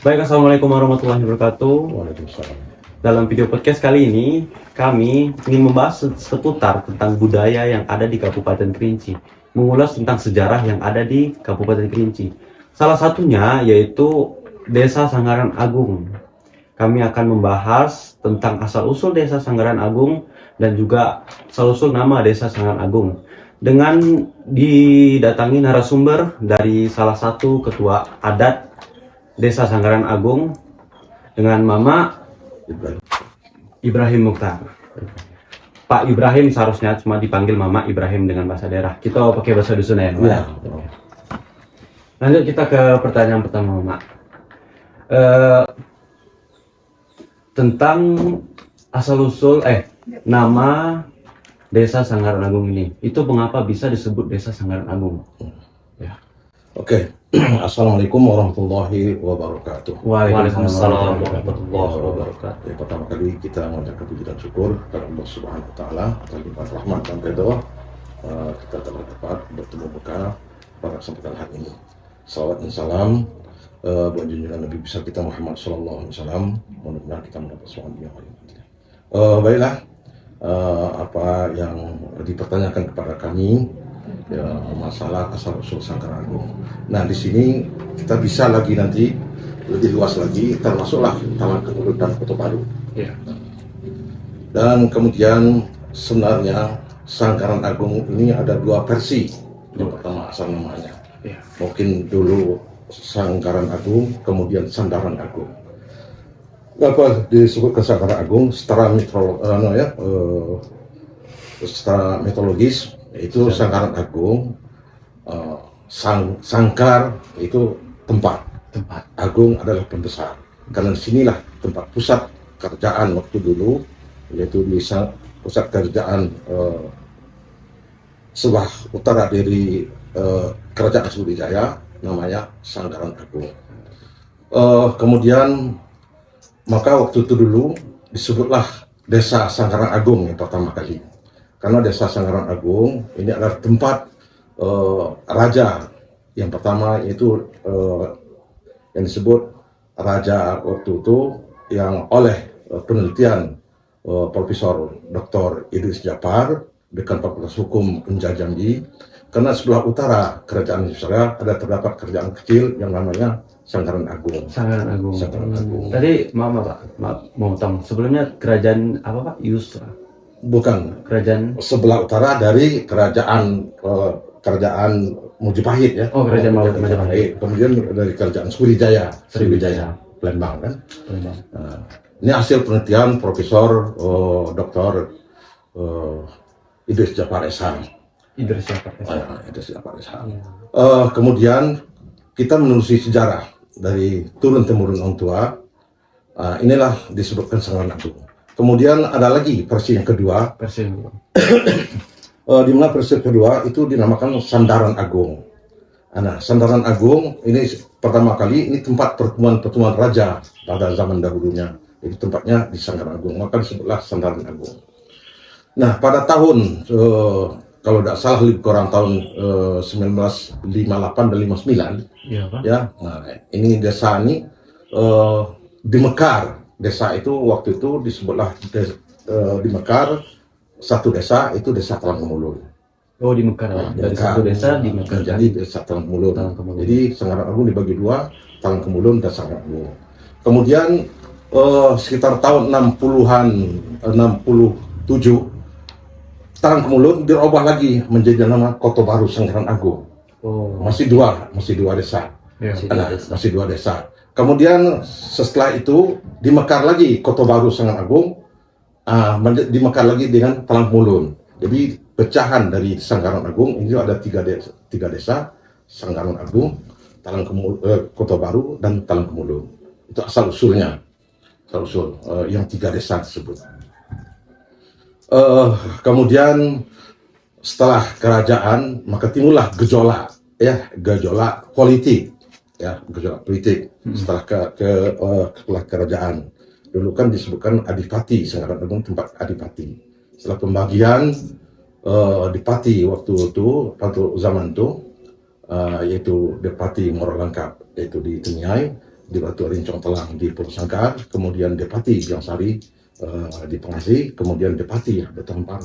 Baik, Assalamualaikum warahmatullahi wabarakatuh. Waalaikumsalam. Dalam video podcast kali ini, kami ingin membahas seputar tentang budaya yang ada di Kabupaten Kerinci, mengulas tentang sejarah yang ada di Kabupaten Kerinci. Salah satunya yaitu Desa Sanggaran Agung. Kami akan membahas tentang asal-usul Desa Sanggaran Agung dan juga asal-usul nama Desa Sanggaran Agung, dengan didatangi narasumber dari salah satu ketua adat Desa Sanggaran Agung dengan Mama Ibrahim Mukhtar. Pak Ibrahim seharusnya cuma dipanggil Mama Ibrahim dengan bahasa daerah. Kita pakai bahasa dusun ya, Mama. Ya. Lanjut kita ke pertanyaan pertama, Mama. Tentang asal-usul nama Desa Sanggaran Agung ini. Itu mengapa bisa disebut Desa Sanggaran Agung? Ya. Oke. Assalamualaikum warahmatullahi wabarakatuh. Waalaikumsalam warahmatullahi wabarakatuh. Ya, pertama kali kita mengucapkan puji dan syukur kepada Allah Subhanahu wa taala atas limpahan rahmat dan ridho. Kita telah dapat bertemu muka pada kesempatan hari ini. Salawat dan salam buat junjungan Nabi besar kita Muhammad sallallahu alaihi wasallam. Mudah-mudahan kita mendapat suami yang baik. Baiklah, apa yang dipertanyakan kepada kami, ya, masalah asal-usul Sanggaran Agung. Nah, di sini kita bisa lagi nanti lebih luas lagi, termasuklah Talang Kemulut dan Kota Baru. Ya. Dan kemudian sebenarnya Sanggaran Agung ini ada dua versi. Yang pertama asal namanya. Ya. Mungkin dulu Sanggaran Agung, kemudian Sandaran Agung. Apa disebut Sanggaran Agung secara secara mitologis, itu Sanggaran Agung, sangkar itu tempat agung adalah pembesar, karena disinilah tempat pusat kerajaan waktu dulu, yaitu di pusat kerajaan sebelah utara dari kerajaan Sriwijaya, namanya Sanggaran Agung. Kemudian maka waktu itu dulu disebutlah Desa Sanggaran Agung yang pertama kali, karena Desa Sanggaran Agung ini adalah tempat raja yang pertama, yaitu yang disebut raja waktu itu, yang oleh penelitian Profesor Dr. Idris Djapar dekan Fakultas Hukum Unja Jambi, karena sebelah utara kerajaan Nusantara ada terdapat kerajaan kecil yang namanya Sanggaran Agung. Sanggaran Agung. Sanggaran Agung. Tadi Pak, mau tahu sebelumnya kerajaan apa Pak? Yusra. Bukan. Kerajaan Sebelah utara dari kerajaan Majapahit ya. Oh, kerajaan Majapahit. Kemudian dari kerajaan Sriwijaya, Palembang kan. Palembang. Ini hasil penelitian Profesor Dr. Idris Djapar SH. Idris Djapar SH. Kemudian kita menelusuri sejarah dari turun temurun orang tua. Inilah disebutkan Sanggaran Agung. Kemudian ada lagi versi yang kedua. Di mana versi kedua itu dinamakan Sandaran Agung. Nah, Sandaran Agung ini pertama kali ini tempat pertemuan raja pada zaman dahulunya. Jadi tempatnya di Sanggaran Agung, maka disebutlah Sandaran Agung. Nah, pada tahun kalau tidak salah lebih kurang tahun 1958 dan 59, ya, Pak. Ya, nah, ini desa ini dimekar. Desa itu waktu itu disebutlah dimekar satu desa, itu Desa Talang Kemulut. Oh, di Mekar. Dari satu desa di Mekar. Jadi Desa Talang Kemulut. Jadi Sanggaran Agung dibagi dua, Talang Kemulut dan Sanggaran Agung. Kemudian sekitar tahun 60-an, 67, Talang Kemulut dirubah lagi menjadi nama Kota Baru Sanggaran Agung. Oh. Masih dua desa. Ya. Masih dua desa. Kemudian setelah itu dimekar lagi Kota Baru Sanggaran Agung, dimekar lagi dengan Talang Kemulut. Jadi pecahan dari Sanggaran Agung ini ada tiga desa, Sanggaran Agung, Kota Baru dan Talang Kemulut. Itu asal usulnya, yang tiga desa tersebut. Kemudian setelah kerajaan maka timbullah gejolak politik. Setelah setelah kerajaan. Dulu kan disebutkan Adipati, Sanggaran Agung tempat Adipati. Setelah pembagian Dipati waktu zaman itu, yaitu Dipati Moro Langkap, yaitu di Teniai, di Batu Rincong Telang di Pulau Sangkar, kemudian Depati Gangsari di Pengasi, kemudian Depati Batu Hampar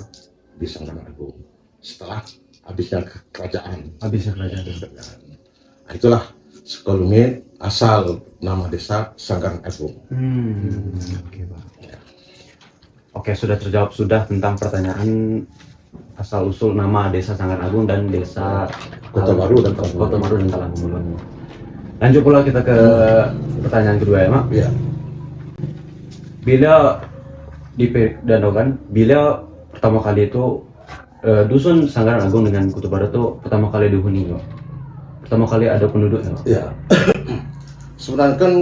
di Sanggaran Agung. Setelah habisnya kerajaan. Nah, itulah sekelumit asal nama desa Sanggaran Agung. Oke, Pak. Oke, sudah terjawab sudah tentang pertanyaan asal usul nama desa Sanggaran Agung dan desa Kota Baru dan Talangmulun. Lanjut pula kita ke pertanyaan kedua ya, Mak. Ya. Bila di Danau kan, bila pertama kali itu dusun Sanggaran Agung dengan Kutu Baru itu pertama kali dihuni, Pak. Pertama kali ada penduduk ya, Pak? Ya. Sebenarnya kan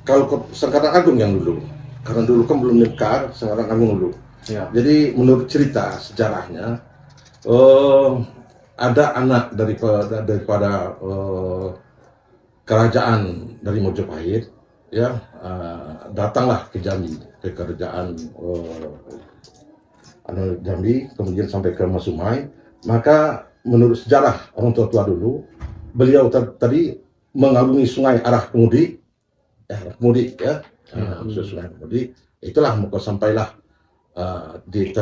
kalau ke Sanggaran Agung yang dulu, karena dulu kan belum Mekar, Sanggaran Agung dulu. Ya. Jadi menurut cerita sejarahnya, ada anak daripada kerajaan dari Mojopahit, ya, datanglah ke Jambi, ke kerajaan Jambi, kemudian sampai ke Masumai. Maka menurut sejarah orang tua dulu, beliau tadi mengarungi sungai arah Kemudi, ya, sungai Kemudi. Itulah maka sampailah di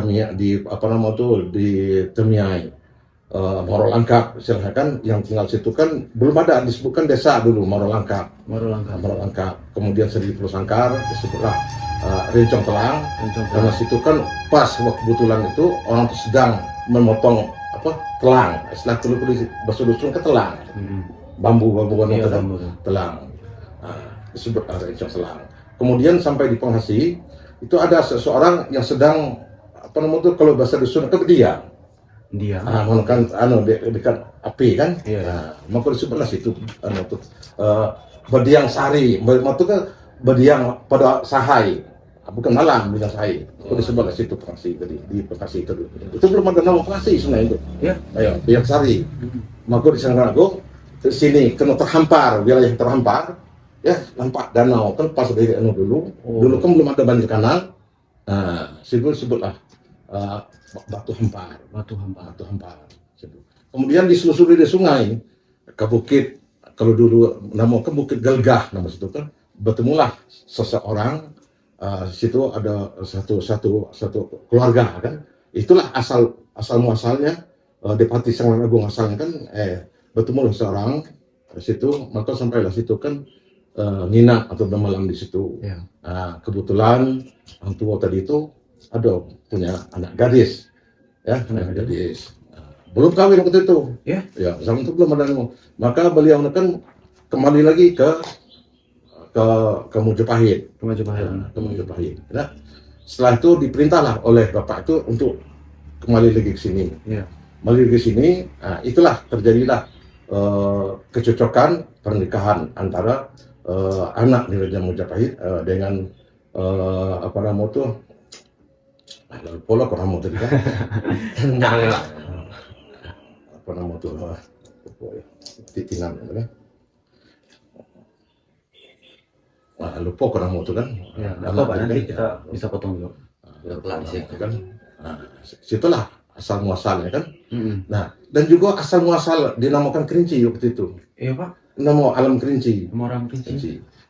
Temiai, Moro Langkap, silahkan yang tinggal situ kan belum ada disebutkan desa dulu Moro Langkap. Kemudian di Pulau Sangkar disebutlah Rincong Telang. Karena situ kan pas waktu kebetulan itu orang itu sedang memotong telang, istilah dulu bahasa dusun ke telang, bambu telang, disebut Rincong Telang. Kemudian sampai di Penghasi itu ada seseorang yang sedang kalau bahasa dusun berdiam. Dekat api kan, maka disebutlah situ berdiang sari, maksudnya berdiang pada sahai, bukan malam berdiang sahai. Itu disebutlah situ Pengasi tadi, di Pengasi itu belum ada nama Pengasi sebenarnya itu. Berdiang sari. Maka di Sanggaran Agung sini kena terhampar, wilayah terhampar, ya nampak danau kan pas dari dulu kan belum ada banjir kanal. Sebutlah Batu Hampar. Kemudian diselusuri di sungai ke bukit, kalau dulu namakan Bukit Gelgah nama situ kan, bertemulah seseorang, situ ada satu keluarga kan, itulah asal muasalnya Depati Sanggaran Agung asalnya kan, bertemulah seorang situ, maka sampailah situ kan nginap atau bermalam di situ. Kebetulan orang tua tadi itu ada punya anak gadis, ya, belum kawin waktu itu, ya, zaman itu belum ada. Maka beliau kan kembali lagi ke Mojopahit, Nah, setelah itu diperintahlah oleh bapak itu untuk kembali lagi ke sini, itulah terjadilah kecocokan pernikahan antara anak dari Raja Mojopahit dengan pola koramo tadi kan. Titinan kan. Lupa koramo itu kan. Nanti kita bisa potong dulu. Kan. Situlah asal muasalnya kan. Nah, dan juga asal muasal dinamakan Kerinci waktu itu. Iya, Pak. Nama alam Kerinci.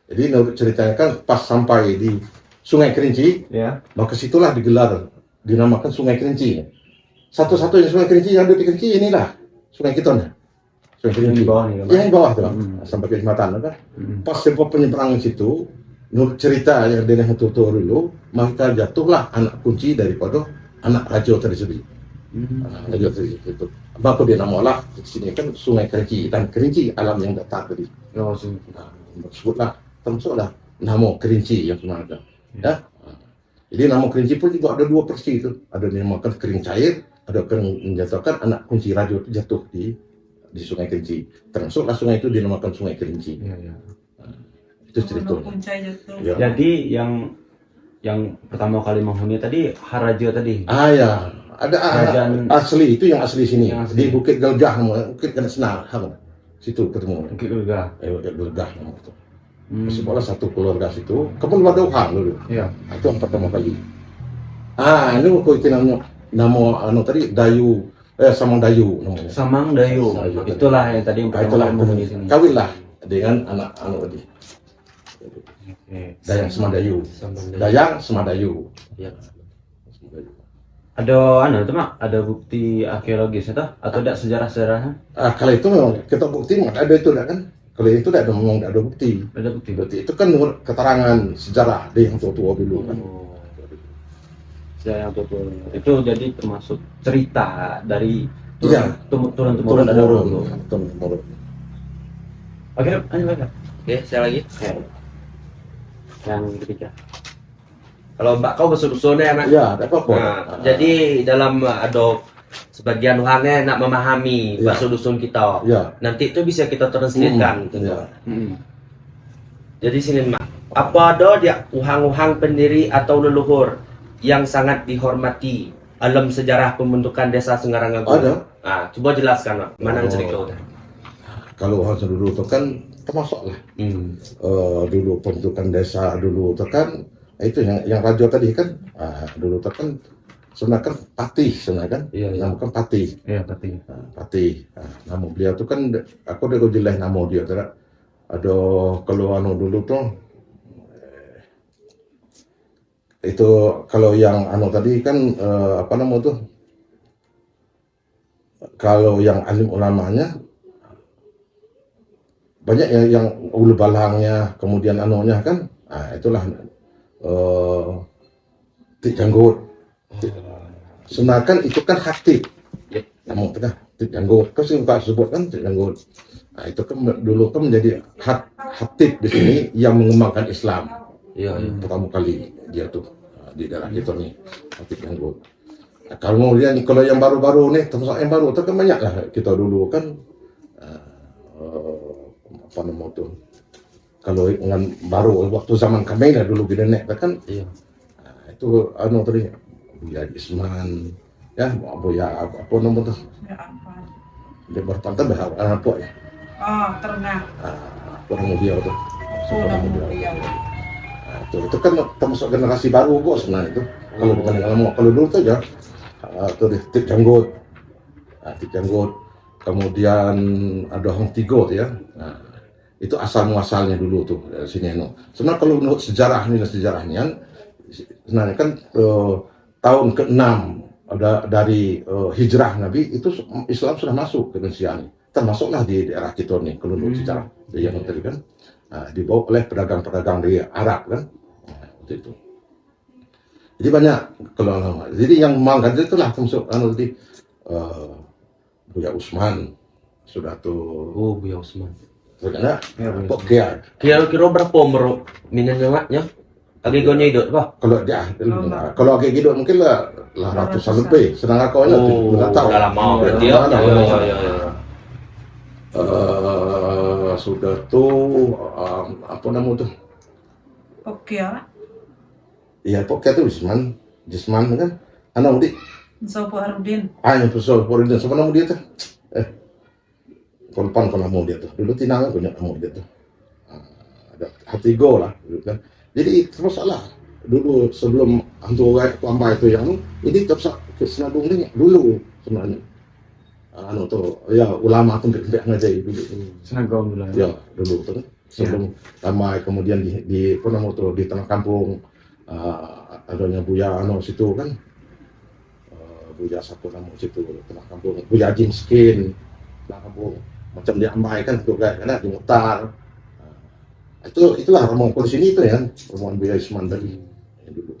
Jadi menurut ceritanya kan pas sampai di Sungai Kerinci, maka situlah dinamakan Sungai Kerinci. Satu-satunya Sungai Kerinci yang ada di Kerinci inilah Sungai Kiton. Sungai Kerinci. Yang bawah tuh, sampai ke jembatan kan. Pas sempat penyeberangan situ, menurut cerita yang dia tua dulu, maka jatuhlah anak kunci daripada anak Raja tersebut. Raja tersebut. Maka dia namalah di sini kan Sungai Kerinci, dan Kerinci alam yang datar tadi. Sebutlah, termasuklah nama Kerinci yang pernah ada. Ya, jadi nama Kerinci pun juga ada dua versi itu. Ada yang dinamakan kering cair, ada kering menjatuhkan anak kunci raja jatuh di Sungai Kerinci. Termasuklah sungai itu dinamakan Sungai Kerinci. Itu ceritanya. Jadi yang pertama kali menghuni tadi Haraja tadi. Ya, ada asli itu yang asli sini. Di Bukit Gelgah, Bukit Senar, situ ketemu. Bukit Gelgah. Bukit Gelgah nama itu. Sekolah satu keluarga situ, kemudian ada Wuhan dulu. Itu yang pertama kali. Ini waktu itu nama tadi Dayu, Samang Dayu namanya. Samang Dayu. Itulah yang tadi yang pertama kali menghuni sini. Kawinlah dengan anak tadi. Oke. Dayang Semadayu. Semadayu. Dayang Semadayu. Ya. Semadayu. Ada itu mak, ada bukti arkeologis atau ada sejarah-sejarahnya? Kalau itu memang kita bukti memang ada itu kan. Kalau itu tidak ada memang tidak ada bukti. Ada bukti. Berarti itu kan menurut keterangan sejarah dia yang tua-tua dulu kan. Sejarah yang betul. Itu jadi termasuk cerita dari Iya. turun-temurun ada Turun-temurun. dulu. Turun-temurun. Oke, lanjut lagi. Oke, saya lagi. Oke. Yang ketiga. Kalau Mbak kau bersusun ya, Mak. Iya, ada apa-apa. Nah, jadi dalam ada sebagian orangnya nak memahami Ya. bahasa dusun kita. Ya. Nanti itu bisa kita translatekan. Ya. Jadi sini Mak, apa ada dia uhang-uhang pendiri atau leluhur yang sangat dihormati dalam sejarah pembentukan desa Senggarang Agung? Ada. Nah, coba jelaskan Mak, mana yang Oh. cerita udah. Kalau orang dulu itu kan termasuk lah. Dulu pembentukan desa dulu itu kan itu yang raja tadi kan dulu itu kan sebenarnya kan patih sebenarnya kan. Iya, iya. Nama kan patih. Iya, pasti. Patih. Nama beliau itu kan aku udah jelas nama dia tidak. Ada kalau dulu tuh itu kalau yang tadi kan apa nama tuh kalau yang alim ulamanya banyak yang ulu balangnya kemudian kan itulah Tik Janggut. Sebenarnya kan itu kan hati Yep. namun kita Tik Janggut kan suka sebut kan Tik Janggut. Itu kan dulu kan menjadi hatib di sini yang mengembangkan Islam. Iya, iya. Pertama kali dia tuh di daerah kita nih Tik Janggut. Kalau yang baru-baru nih termasuk yang baru itu kan banyak lah kita dulu kan apa nama tuh kalau dengan baru waktu zaman kami lah dulu gini nek kan Iya. itu tadi Buya Isman ya Buya apa nama tuh Ya apa? dia berpantai apa ya Oh, ternak. orang dia tuh Orang dia. dia. Itu kan termasuk generasi baru kok sebenarnya itu kalau dibanding lama kalau dulu tuh ya tuh Tik Janggut Tik Janggut kemudian ada Hong Tigo tuh ya itu asal muasalnya dulu tuh dari sini sebenarnya kalau menurut sejarahnya sebenarnya kan tahun ke-6 ada dari hijrah Nabi itu Islam sudah masuk ke Indonesia nih termasuklah di daerah kita nih kalau menurut sejarah yang tadi kan dibawa oleh pedagang-pedagang dari Arab kan waktu itu jadi banyak kalau jadi yang mangga itulah termasuk tadi Buya Usman sudah tuh Oh, Buya Usman. karena Ya, Pokya Kira-kira berapa umur minatnya Maknya? Lagi gonya hidup apa? kalau agak gitu mungkin lah ratusan lebih sedangkan kau nggak tahu udah lama berarti ya. Udah Iya, lama. iya, iya, iya. Sudah tuh apa namanya tuh Oke ya. iya Pokya tuh Jisman kan anak mudik Sopo Harudin. yang pesol Poridin siapa nama dia tuh kolpan kalau nama dia tuh dulu Tinang punya nama dia tuh ada Hatigo lah dulu kan jadi terus salah dulu sebelum hantu Lambai itu yang ini terus Senadung ini dulu sebenarnya tuh ya ulama tuh gede aja dulu Senagong dulu. ya dulu tuh sebelum Lambai kemudian di apa namanya tuh di tengah kampung adanya Buya situ kan Buya satu nama situ tengah kampung Buya Jimskin tengah kampung macam di Ambai kan tuh kayak karena di Mutar itulah rombongan di sini itu ya rombongan Buya Isman tadi yang dulu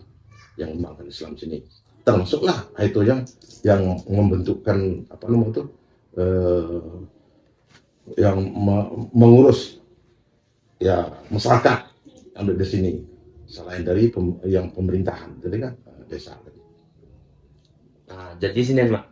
yang mengembangkan Islam sini termasuklah itu yang membentukkan apa namanya itu yang mengurus ya masyarakat yang ada di sini selain dari yang pemerintahan jadi kan desa tadi. Nah, jadi sini Mak.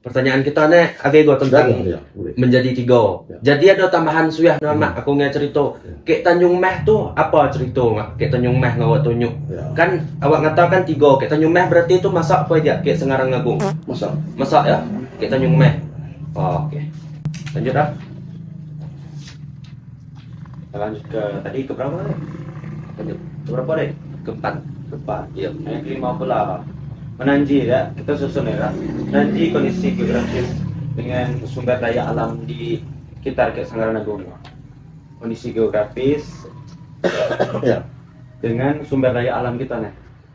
Pertanyaan kita nih agak gua tentang Ya, boleh. menjadi 3. Ya. Jadi ada tambahan suyah Mak. Aku nggak cerita. Kek Tanjung Meh tuh apa cerita Mak? Kek Tanjung Meh ngawak tunjuk. Ya. Kan awak ngatakan 3. Kek Tanjung Meh berarti itu masak apa aja? Kek Senggarang Agung. Masa Masak ya? Kek Tanjung Meh. Oh, oke. Lanjut ah. Kita lanjut ke tadi ke berapa nih? Lanjut. Berapa deh? Keempat. Iya. Yang kelima pula Menanji ya, kita susun ya. Menanji kondisi geografis dengan sumber daya alam di sekitar Senggarang Agung. Kondisi geografis Ya. dengan sumber daya alam kita nih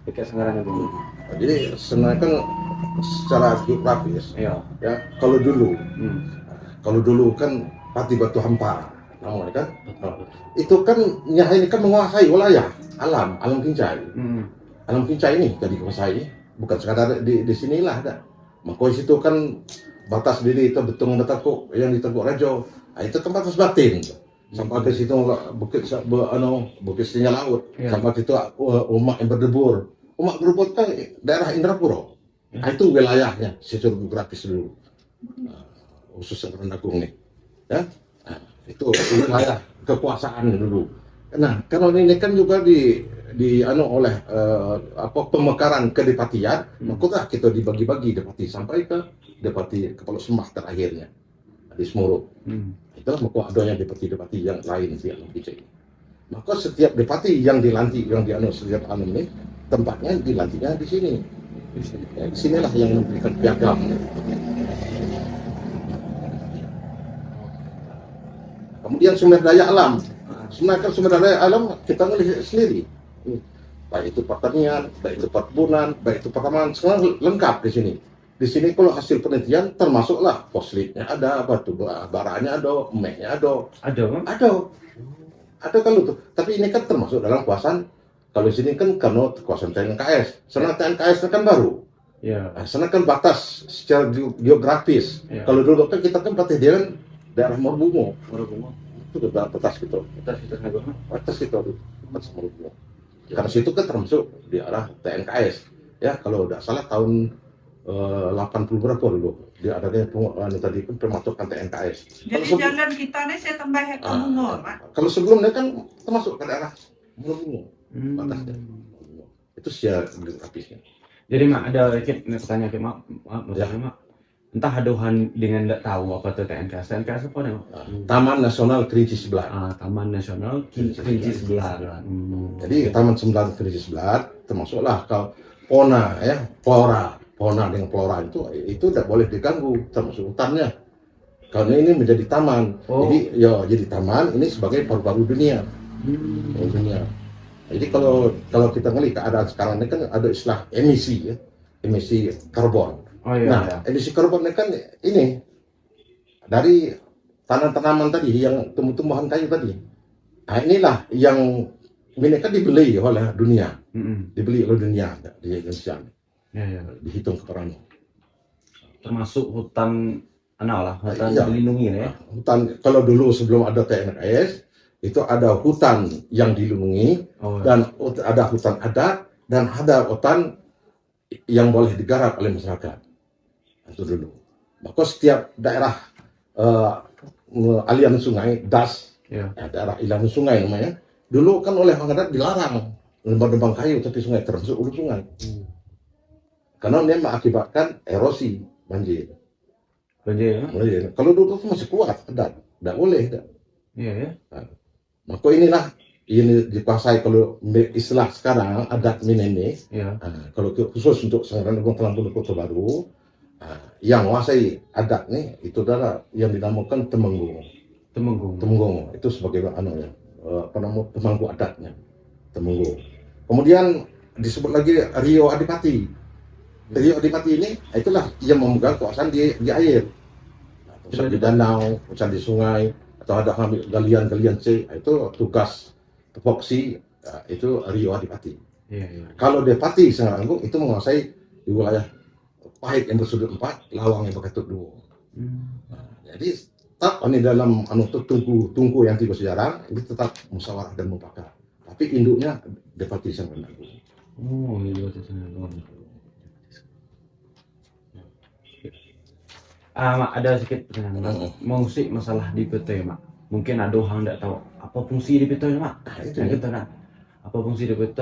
dekat Senggarang Agung. Jadi sebenarnya kan secara geografis Iya. ya Hmm. kalau dulu kan Pati Batu Hampar namanya kan. Nah, itu kan Nyai ini kan menguasai wilayah alam Kincai. Hmm. Alam Kincai ini jadi dikuasai bukan sekadar di sinilah ada. Maka situ kan batas diri itu betul betul yang di Teguk Rejo. Nah, itu kan batas batin. Sampai ke situ bukit Sinyal Laut. Ya. Sampai ke situ umak yang berdebur. Umak berdebur kan daerah Indrapura. Nah, itu wilayahnya secara geografis dulu. Khusus Senggarang Agung nih. Ya. Nah, itu wilayah kekuasaan dulu. Nah, kalau ini kan juga oleh pemekaran kedepatian, maka kita dibagi-bagi depati sampai ke depati Kepala Semah terakhirnya di Semurut. Itulah maka adanya depati-depati yang lain di alam Kincai. Maka setiap depati yang dilantik setiap alam ini tempatnya dilantiknya di sini. Ya, di sinilah yang memberikan piagam. Kemudian sumber daya alam. Sebenarnya kan sumber daya alam kita melihat sendiri. Baik itu pertanian, baik itu perkebunan, baik itu pertamanan, semua lengkap di sini. Di sini kalau hasil penelitian termasuklah fossilnya ada, batu baranya ada, emasnya ada. Ada kan? Ada kalau tuh. Tapi ini kan termasuk dalam kawasan. Kalau di sini kan karena kawasan TNKS. Sana TNKS kan baru. Iya. Nah, sana kan batas secara geografis. Ya. Kalau dulu kan kita kan Patih Dewan daerah Morbungo. Morbungo. Itu udah batas gitu. Kita Agung. Batas gitu batas Morbungo. Karena situ kan termasuk di arah TNKS. Ya kalau udah salah tahun 80 berapa dulu dia ada tadi kan termasukkan TNKS. Jadi jalan kita nih saya tambah ke Bungo, Pak. Kalau sebelumnya kan termasuk ke daerah Morbungo. Batasnya. Itu secara geografisnya. Jadi mak ada sedikit pertanyaan ke mak, mak. Entah aduhan dengan tidak tahu apa itu TNKS. TNKS apa nih mak? Taman Nasional Kerinci Sebelat. Taman Nasional Kerinci Sebelat. Jadi Taman Nasional Kerinci Sebelat termasuklah kalau fauna dengan flora itu tidak boleh diganggu termasuk hutannya. Karena ini menjadi taman. Jadi taman ini sebagai paru-paru dunia. Dunia. Jadi kalau kita ngelihat keadaan sekarang ini kan ada istilah emisi karbon. Emisi karbon ini kan ini dari tanaman tadi yang tumbuh-tumbuhan kayu tadi. Nah, inilah yang ini kan dibeli oleh dunia, di Indonesia. Ya. Dihitung keperannya. Termasuk hutan dilindungi ya. Hutan kalau dulu sebelum ada TNKS itu ada hutan yang dilindungi dan ada hutan adat dan ada hutan yang boleh digarap oleh masyarakat. Itu dulu. Maka setiap daerah aliran sungai daerah aliran sungai namanya dulu kan oleh orang adat dilarang nebang kayu tepi sungai termasuk hulu sungai. Karena dia mengakibatkan erosi banjir. Kalau dulu itu masih kuat adat, tidak boleh. Iya. Maka inilah ini dikuasai kalau istilah sekarang adat ini. Kalau khusus untuk Senggarang Agung Telang Kota Baru, yang menguasai adat nih itu adalah yang dinamakan Temenggung. Itu sebagai pemangku adatnya. Temenggung. Kemudian disebut lagi Rio Adipati. Rio Adipati ini itulah yang memegang kekuasaan di air. Pusat di danau, pusat di sungai, atau ada galian-galian C, itu tugas tupoksi itu Rio Adipati. Kalau Depati Senggarang Agung itu menguasai di wilayah Pahit yang bersudut 4, Lawang yang berkatut 2. Jadi tetap ini dalam tungku yang tiga sejarah ini tetap musyawarah dan mufakat. Tapi induknya Depati Senggarang Agung. Mak ada sedikit pertanyaan. Mengusik masalah di PT mak. Mungkin ada orang tidak tahu apa fungsi di PT mak. Apa fungsi di PT?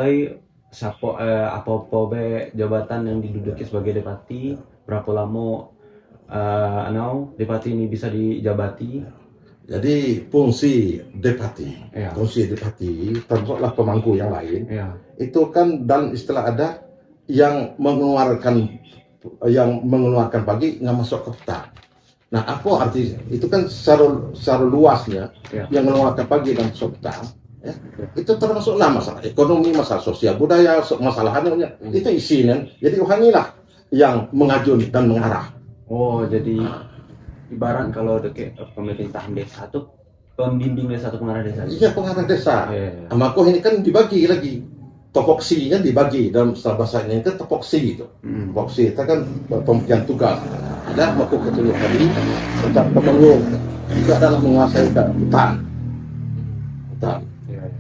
Apa jabatan yang diduduki sebagai Depati? Berapa lama Depati ini bisa dijabati? Jadi fungsi Depati termasuklah pemangku yang lain. Itu kan dalam istilah adat yang mengeluarkan pagi nggak masuk ke petang. Nah, apa arti itu kan secara luasnya yang mengeluarkan pagi dan masuk petang Ya. Itu termasuklah masalah ekonomi, masalah sosial budaya, masalah anunya. Itu isinya. Jadi uhangilah yang mengajun dan mengarah. Oh, jadi ibarat kalau deket pemerintahan desa tuh pembimbing desa atau pengarah desa. Iya, pengarah desa. Iya. Amakoh ini kan dibagi lagi. Topoksi kan dibagi dalam istilah bahasanya itu topoksi gitu. Topoksi itu kan pembagian tugas. Ada makhluk ketujuh tadi tentang pemeluk juga adalah menguasai hutan.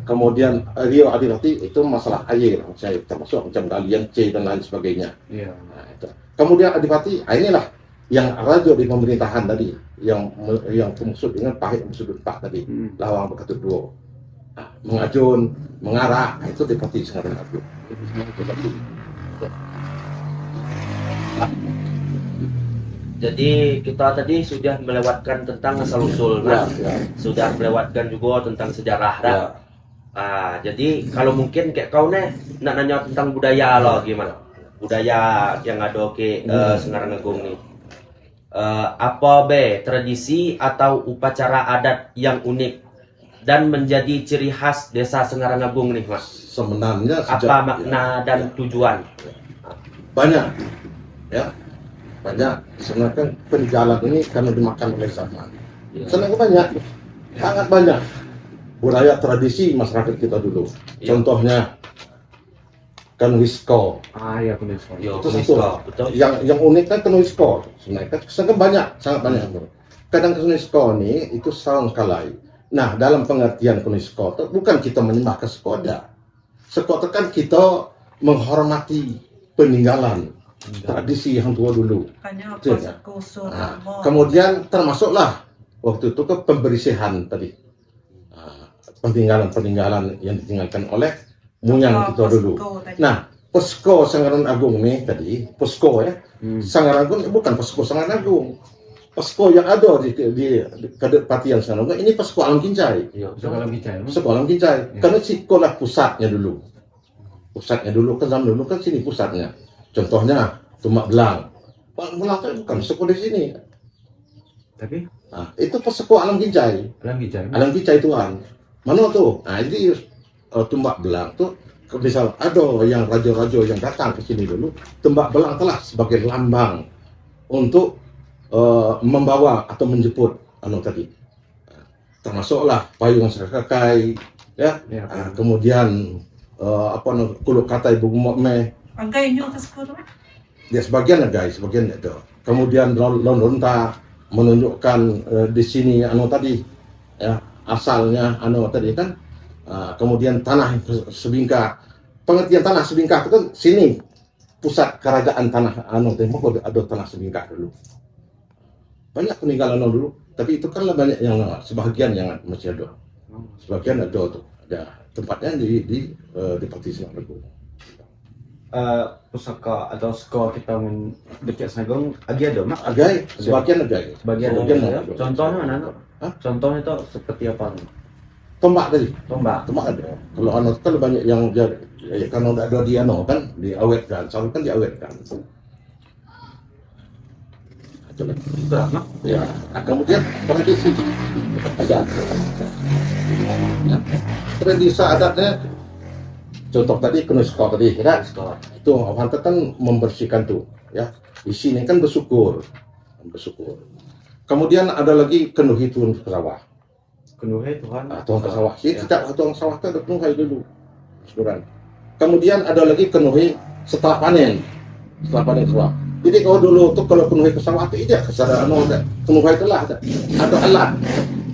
Kemudian Rio Adilati itu masalah air, termasuk macam galian C dan lain sebagainya. Iya. Nah, itu. Kemudian Adipati, inilah yang raja di pemerintahan tadi, yang maksud dengan pahit maksud pak tadi, lawang berkatut dua. Nah, mengajun, mengarah, itu Adipati sangat aku. Jadi kita tadi sudah melewatkan tentang asal usul, sudah melewatkan juga tentang sejarah. Jadi kalau mungkin kayak kau nih nak nanya tentang budaya lo gimana? Budaya yang ada ke Sengarang Agung nih. Apa tradisi atau upacara adat yang unik dan menjadi ciri khas desa Sengarang Agung nih, Mas? Sebenarnya Apa makna dan tujuan? Banyak, ya. Banyak. Sebenarnya kan peninggalan ini karena dimakan oleh zaman. Sebenarnya banyak, sangat banyak. Budaya tradisi masyarakat kita dulu. Contohnya Kanuisko. Iya, Kanuisko. Itu satu. Betul. Yang unik kan Kanuisko. Sebenarnya kan sangat banyak. Kadang Kanuisko ini itu setahun sekali. Nah, dalam pengertian Kanuisko itu bukan kita menyembah ke Skoda. Skoda kan kita menghormati peninggalan tradisi yang tua dulu. Hanya Itu pas ya. kusur Nah, kemudian termasuklah waktu itu ke pembersihan tadi. Peninggalan-peninggalan yang ditinggalkan oleh moyang kita dulu. Nah, Posko Sengarang Agung nih tadi, posko ya. Sengarang Agung bukan posko Sengarang Agung. Posko yang ada di Kadipatian Sengarang Agung ini posko Alam Kincai. Posko Alam Kincai. Karena sekolah pusatnya dulu. Pusatnya dulu kan zaman dulu kan sini pusatnya. Contohnya Tumak Belang. Pak Belang itu bukan sekolah di sini. Tapi Itu posko Alam Kincai. Alam Kincai Tuhan. Mana tuh? Nah, jadi Tumbak Belang tuh misal ada yang raja-raja yang datang ke sini dulu, Tumbak Belang telah sebagai lambang untuk membawa atau menjemput tadi. Termasuklah payung serakakai, ya. Kemudian kuluk kata ibu me. Angkai nyo ke sekolah. Ya sebagian guys, sebagian ada. Kemudian lonta menunjukkan di sini tadi, ya asalnya tadi kan. Kemudian tanah Sebingka, pengertian tanah Sebingka itu kan sini pusat kerajaan tanah Tembok ada tanah Sebingka dulu. Banyak peninggalan dulu, tapi itu kan banyak yang sebagian yang masih ada. Sebagian ada tuh, ada tempatnya di Pati Sengarang Agung. Pusaka atau skor kita dekat Sengarang lagi ada mak? Agai, sebagian agai. Sebagian ada. Contohnya mana? Contohnya itu seperti apa? Tombak tadi. Tombak ada. Kalau kan banyak yang jadi kan udah ada di kan diawetkan, selalu kan diawetkan. Berapa? Ya. Kemudian tradisi adat. Ya. Tradisi adatnya contoh tadi Kanuisko tadi, ya. Itu orang kan membersihkan tuh, ya. Di sini kan bersyukur. Kemudian ada lagi kenuhi turun ke sawah. Kenuhi Tuhan. Tuhan ke sawah. Jadi tidak tuang sawah itu ada kenuhi dulu. Syukuran. Kemudian ada lagi kenuhi setelah panen. Setelah panen sawah. Jadi kalau dulu tuh kalau kenuhi ke sawah itu tidak kesadaran kenuhi itulah ada alat.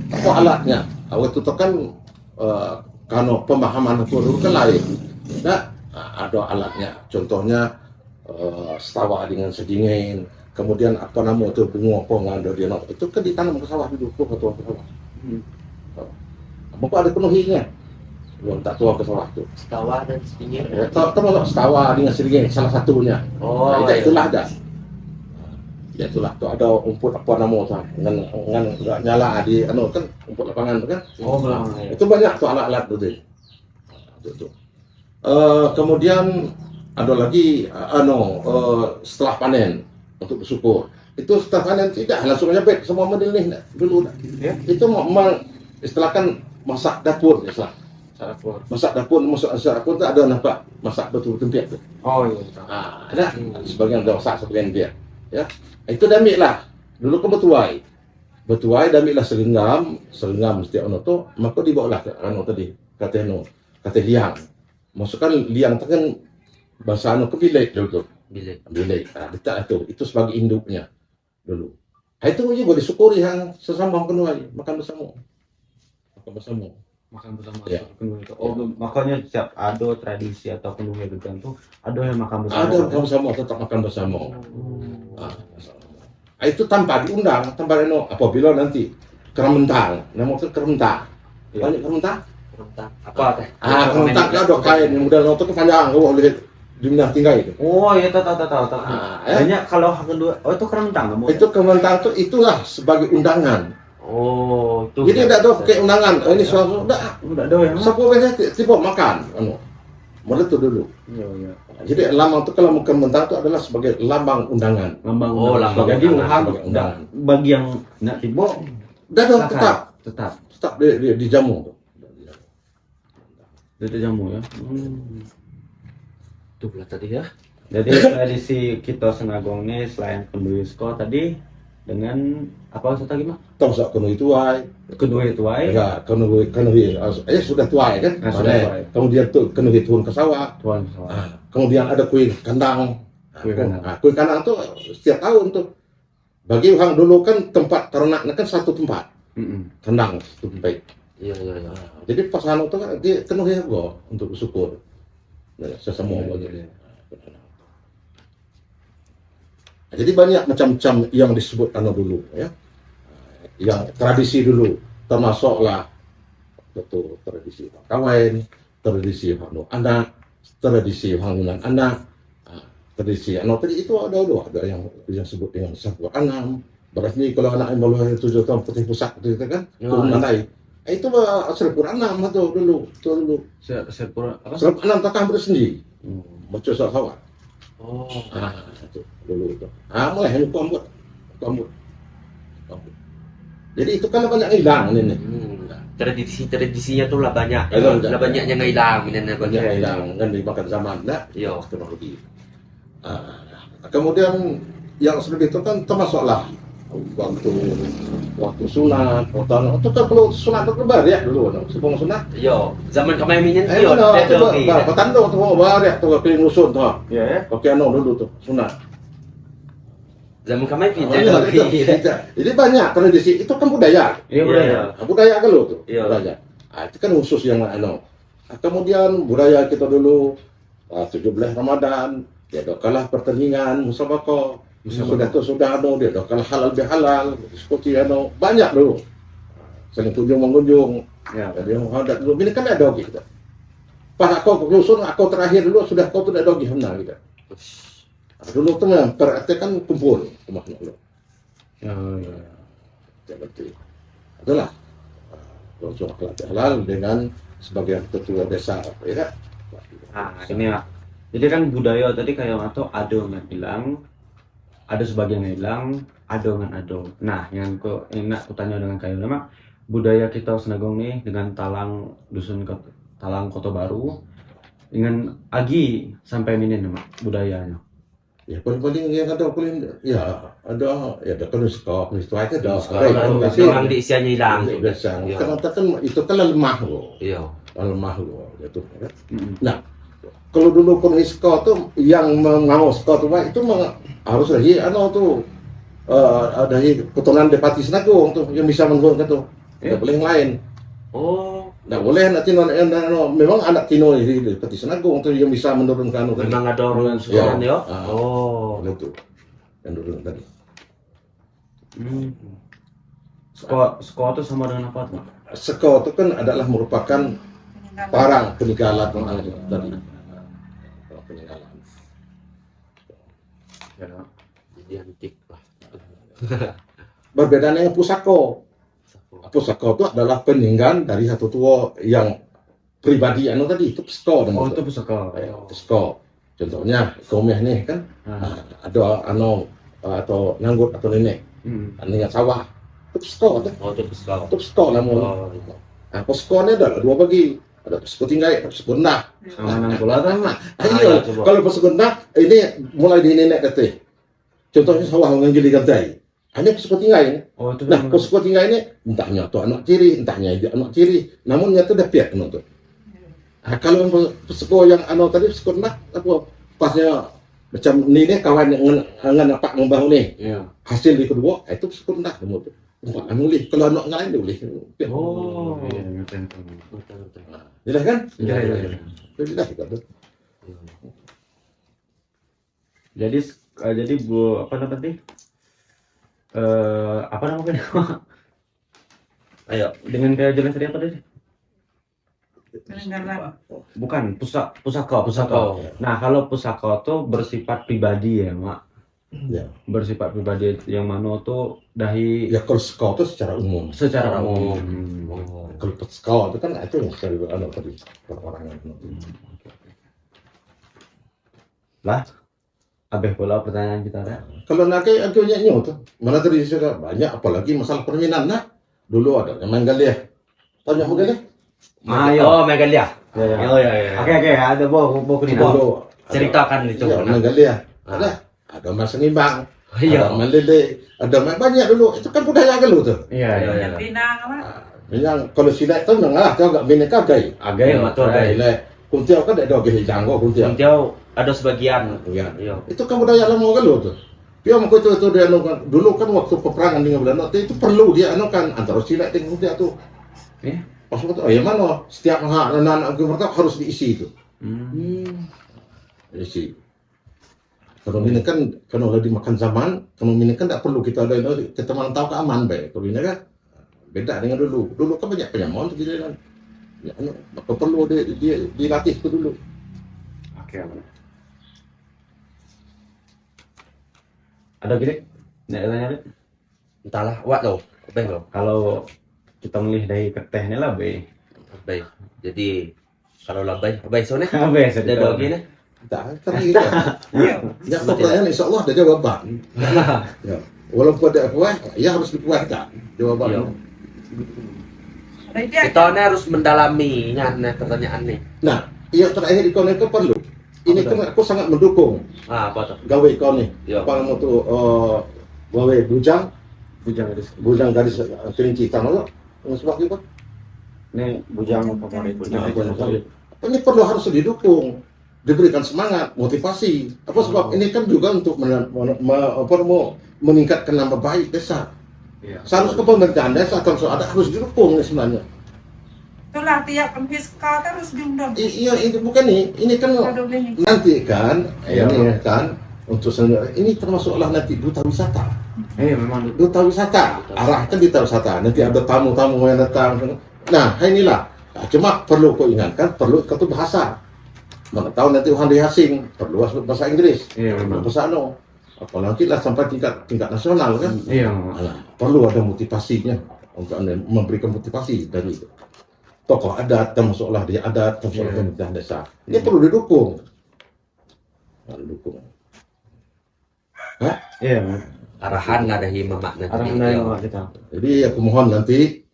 Apa alatnya? Waktu itu kan karena pemahaman dulu kan lain. Nah, ada alatnya. Contohnya setawa dengan sedingin. Kemudian apa nama itu pengopong ada dia itu kan ditanam ke sawah dulu ke sawah. Bapak ada penuhinya. Belum tak tua ke sawah itu. Setawa dan sedingin. Ya, termasuk setawa dengan sedingin salah satunya. Itulah ada. Ya itulah tuh ada umput apa nama tuh dengan nyala di kan umput lapangan tuh kan. Belakang. Itu banyak tuh alat-alat tuh. Itu. Kemudian ada lagi setelah panen untuk bersyukur. Itu setelah panen tidak langsung aja baik semua model nih dulu. Ya. Itu istilahkan masak dapur istilah. Masak dapur tu ada nampak masak betul-betul tempat tu. Oh iya. Ada sebagian ada masak, sebagian dia. Ya. Itu dah ambil lah. Dulu kan betuai dah ambil lah serenggam setiap ono tu, maka dibawa lah ke ano tadi, kata liang. Masukkan liang tu kan bahasa ano ke bilik dulu tu. Bilik. Letak tu. Itu sebagai induknya dulu. Itu juga disyukuri yang sesama kenuai, makan bersama. Ya. Oh, makanya setiap ada tradisi atau penuhi tertentu, ada yang makan bersama. Ada makan bersama, tetap makan bersama. Itu tanpa diundang, tanpa apabila nanti kerementang, nama itu kerementang. Banyak kerementang. Apa teh? Kerementang itu ada kain yang model itu kepanjang, boleh di minah tinggal itu. Oh iya, tahu. Banyak kalau kedua, itu kerentang kamu. Itu kerementang itu itulah sebagai undangan. Oh, itu. Jadi tidak ada kayak undangan. Ini suatu Udah ada yang. siapa biasanya tiba makan, model itu dulu. Iya. Jadi lambang itu kalau kerementang itu adalah sebagai lambang undangan. Lambang. Oh, lambang. Jadi Sebagai undangan. bagi yang nak tiba, Dah tetap di jamu. itu jamu ya. Tuh lah tadi ya. Jadi tradisi kita Senagong ini selain penduisko tadi dengan apa maksudnya gimana? Tongsak kenu tuai. Kedua itu ay. Ya, kenu sudah tuai kan? Sudah tuai. Kemudian tuh kenu turun ke sawah. Tuan. Kemudian ada kue kandang. Kue kandang. Kue kandang tuh setiap tahun tuh. Bagi orang dulu kan tempat ternaknya kan satu tempat. Kandang satu tempat. Iya. Jadi pas anu tuh kan dia kenu ya gua untuk bersyukur. Sesama bagi. Jadi banyak macam-macam yang disebut anu dulu ya. Yang tradisi dulu termasuklah betul tradisi kawin, tradisi anu anak, tradisi hangunan anak, tradisi anu tadi itu ada yang disebut dengan sabuk anam. Berarti kalau anak yang boleh 7 tahun putih pusat itu kan turun naik. Itu serpur anam atau dulu. Serpur apa? Serpur anam takkan bersendiri. Macam sawah. Oh. Itu dulu itu. Mulai hanya rambut. Jadi itu kan banyak hilang ini. Tradisinya tuh lah banyak. Ada. Lah banyak yang hilang ini Banyak hilang kan dimakan zaman dah. Iya. Teknologi. Kemudian yang seperti itu kan termasuklah waktu sunat, itu kan perlu sunat berlebar ya dulu, sebelum sunat. Iya, zaman kemarin minyak Petanda tu bar ya tu keliling rusun tu. Ya. Pakai dulu tu sunat. Zaman kemarin pindah. Jadi banyak tradisi itu kan budaya. Iya budaya. Budaya kan lo tu. Iya. Budaya. Itu kan khusus yang Kemudian budaya kita dulu 17 Ramadan, dia kalah pertandingan musabaqah. Sudah dia kalah halal bihalal, seperti banyak dulu. Saling mengunjung. Ya. Jadi menghadap dulu. Ini kan ada gitu. Pas aku kelusun, aku terakhir dulu sudah kau tidak dogi benar gitu. Dulu tu memang berarti kan kumpul rumah dulu. Ya. Jadi adalah langsung akhlak halal dengan sebagai ketua desa ya. Ini ya. Jadi kan budaya tadi kayak atau ada yang bilang, ada sebagian yang bilang, ada yang ada. Nah, yang enak kutanya dengan kayak nama budaya kita Senagong nih dengan talang Talang Kota Baru dengan Agi sampai minin nama budayanya. Ya paling yang ada paling ada kalau sekolah itu aja ada. Orang di isianya hilang. Biasa. Karena kan itu kan lemah loh. Iya. Lemah loh gitu. Nah, kalau dulu Konisco tuh yang mengawas tuh itu harus lagi tuh ada keturunan Depati Senagong tuh yang bisa menggunakan tuh. Tidak boleh yang lain. Oh. Tidak boleh anak Tino memang anak Tino di Depati Senagong tuh yang bisa menurunkan. Memang ada orang susulan ya. Oh. Itu yang dulu tadi. Seko itu sama dengan apa tuh? Seko itu kan adalah merupakan barang peninggalan tadi. Peninggalan. Ya. Jadi antik lah. Berbeda dengan pusako. Pusako itu adalah peninggalan dari satu tua yang pribadi tadi itu pusako. Oh itu pusako. Pusako. Contohnya komeh nih kan ada atau nanggut atau nenek. Dengan sawah. Itu pusako. Oh itu pusako. Itu pusako namanya. Pusako ini adalah dua bagi. ada pesku tinggai, ada pesku rendah. Sama nang pula tuh mak. Ayo, coba. kalau pesku rendah ini mulai di nenek kata. Contohnya sawah menggili gantai. Hanya pesku tinggai. Oh itu Nah, pesku tinggai ini entahnya tu anak tiri, entahnya dia anak tiri. Namun nyata dah piak kena tu. Kalau yang pesku yang anu tadi pesku rendah apa pasnya macam ni kawan yang ngan apa ngembang ni. Iya. Hasil di kedua itu pesku rendah kamu tu. Anu boleh, kalau anak lain dia boleh. Oh iya ngerti. Jelas kan? Iya iya. Jelas kan tu. Jadi bu apa namanya tadi? Apa namanya? Ayo. Dengan kayak jelas tadi apa tadi? Peninggalan. Bukan pusaka. Nah kalau pusaka tuh bersifat pribadi ya mak. Ya. Bersifat pribadi yang mana tuh dahi Ya kalau skau itu secara umum. secara umum. Kalau skau itu kan itu yang secara anu tadi perorangan. Lah, abeh pula pertanyaan kita ada. Kalau nak aku nyanyi tu, mana tadi sudah banyak apalagi masalah permainan nak. Dulu ada yang main galia. Tahu yang galia? Ayo. Oh, Megalia. Ya. Oh ya. Oke, ada bawa ke Dulu Ceritakan itu. Ya, main galia. Ada main senimbang. Iya. Ada main lele, ada main banyak dulu. Itu kan budaya kalau tu. Iya. Pinang apa? Yang kalau silat tu mengalah tu agak bineka gay. Agai betul Agai. guys. Kuntiau kan ada gay hijau kuntiau. Jauh ada sebagian. Ya. Iya. Itu kan budaya lama kalau tu. Dia mau itu dia anukan dulu kan waktu peperangan dengan Belanda itu perlu dia anukan antara silat dengan kuntiau tu. Eh? Pas waktu ya mana setiap anak mereka harus diisi itu. Diisi. Kalau ini kan kalau lagi makan zaman, kalau ini kan tak perlu kita ada kita mantau keaman baik. Kalau ini kan beda dengan dulu. Dulu kan banyak penyamun tu dia kan. Ya, maka perlu dia dilatih tu dulu. Oke. Ada gini? Nek tanya Nek. Entahlah, wak lo. Baik lo. Kalau kita milih dari ketehnya lah be. Baik. Jadi kalau labai, baik soalnya. Abe Ada dua gini. Tak, tapi ya pertanyaan insya Allah ada jawaban. Ya, walaupun ada kuah, ya harus dikuatkan jawabannya. Kita ini harus mendalaminya pertanyaan nih. Nah, yang terakhir ikon itu perlu. Ini kan aku sangat mendukung Apa tuh? gawe ikon nih. Ya. Apa nama tu gawe Bujang gadis. bujang gadis kerinci tahu tak? Sebab itu Ini bujang favorit. ini perlu harus didukung, diberikan semangat, motivasi. Apa sebab ini kan juga untuk meningkatkan nama baik desa. Iya. Seharusnya pemerintahan desa harus didukung sebenarnya. Itulah tiap fiskal kan harus diundang. Iya, ini bukan nih. Ini kan Aduh, ini. nanti kan, Iya. ini kan untuk ini termasuklah nanti duta wisata. Memang Duta wisata, arahkan duta wisata. Nanti ada tamu-tamu yang datang. Nah, inilah. Nah, cuma perlu kau ingatkan, perlu satu bahasa. Mana tahu nanti orang dia asing, perlu bahasa Inggris. Iya memang. Bahasa ano. Apalagi lah sampai tingkat nasional kan. Iya. Nah, perlu ada motivasinya untuk memberikan motivasi dari tokoh adat, termasuklah dia adat, termasuklah pemerintahan desa. Ini perlu didukung. Nah, didukung. Iya. Arahan ada makna. Arahan dari mak kita. Jadi aku mohon nanti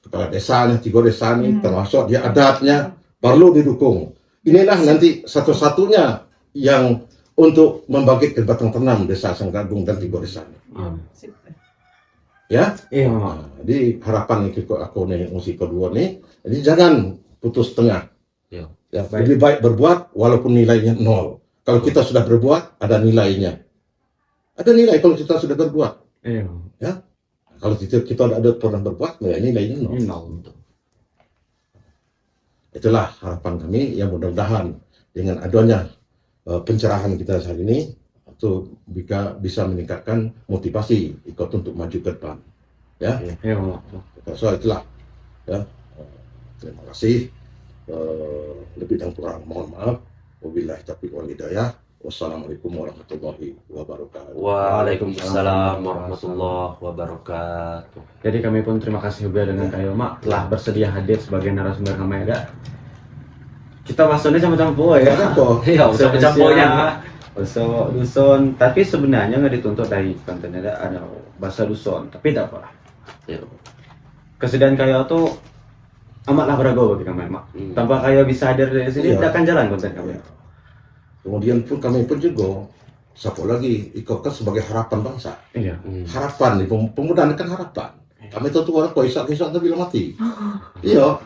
kepala desa, tiga desa ini, termasuk dia adatnya, perlu didukung. Inilah nanti satu-satunya yang untuk membangkitkan batang tanam desa Sanggagung dan tiga desa ini. Ya? Iya. Nah, jadi harapan aku nih musik kedua nih, jadi jangan putus tengah. Ya. Ya, lebih baik berbuat walaupun nilainya 0. Kalau kita sudah berbuat, ada nilainya. Ada nilai kalau kita sudah berbuat. Iya. Ya. Kalau kita ada pernah berbuat, nilainya 0. Itulah harapan kami yang mudah-mudahan dengan adanya pencerahan kita saat ini itu bisa meningkatkan motivasi ikut untuk maju ke depan. Ya. Iya. So itulah. Ya. Terima kasih. Lebih dan kurang mohon maaf. Wabillahi taufiq wal hidayah. Wassalamualaikum warahmatullahi wabarakatuh. Waalaikumsalam warahmatullahi wabarakatuh. Jadi kami pun terima kasih juga dengan Kak Yoma telah bersedia hadir sebagai narasumber kami ada. Kita masuknya campur-campur ya. Iya, usah campurnya. Bahasa dusun, tapi sebenarnya nggak dituntut dari kontennya ada bahasa dusun, tapi tidak apa. Ya. Kesediaan kayak tuh amatlah berago bagi kami mak. Tanpa kayo bisa hadir dari sini, Iya. tidak akan jalan konten kami. Ya. Kemudian pun kami pun juga, siapa lagi, ikut kan sebagai harapan bangsa. Iya. Harapan, pemuda ini kan harapan. Kami tahu orang kok isak-isak tu bila mati. Iya,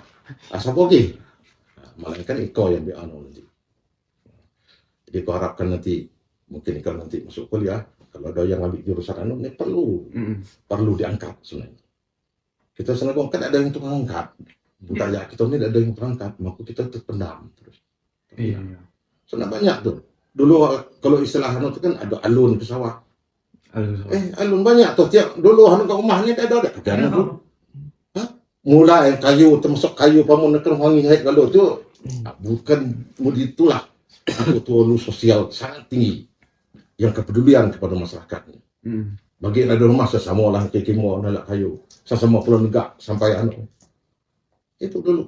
asal lagi. Malaikat iko yang dianu nanti. Jadi kau harapkan nanti, mungkin kalau nanti masuk kuliah, kalau ada yang ambil jurusan anu, ini perlu diangkat sebenarnya. Kita sebenarnya kan ada yang tukang angkat. Budaya kita ini ada yang terangkat, maka kita terpendam terus. Iya. Sebenarnya banyak tuh. Dulu kalau istilah anu itu kan ada alun ke sawah. Alun banyak tuh. Tiap dulu anu ke rumah ni ada. Kan tu. Mula yang kayu termasuk kayu pamun nak wangi hai kalau tu bukan mudi itulah. Aku tu lu sosial sangat tinggi. Yang kepedulian kepada masyarakat. Bagi ada rumah sesama lah kekimo nak kayu. Sesama pulau negak sampai anu. Itu dulu.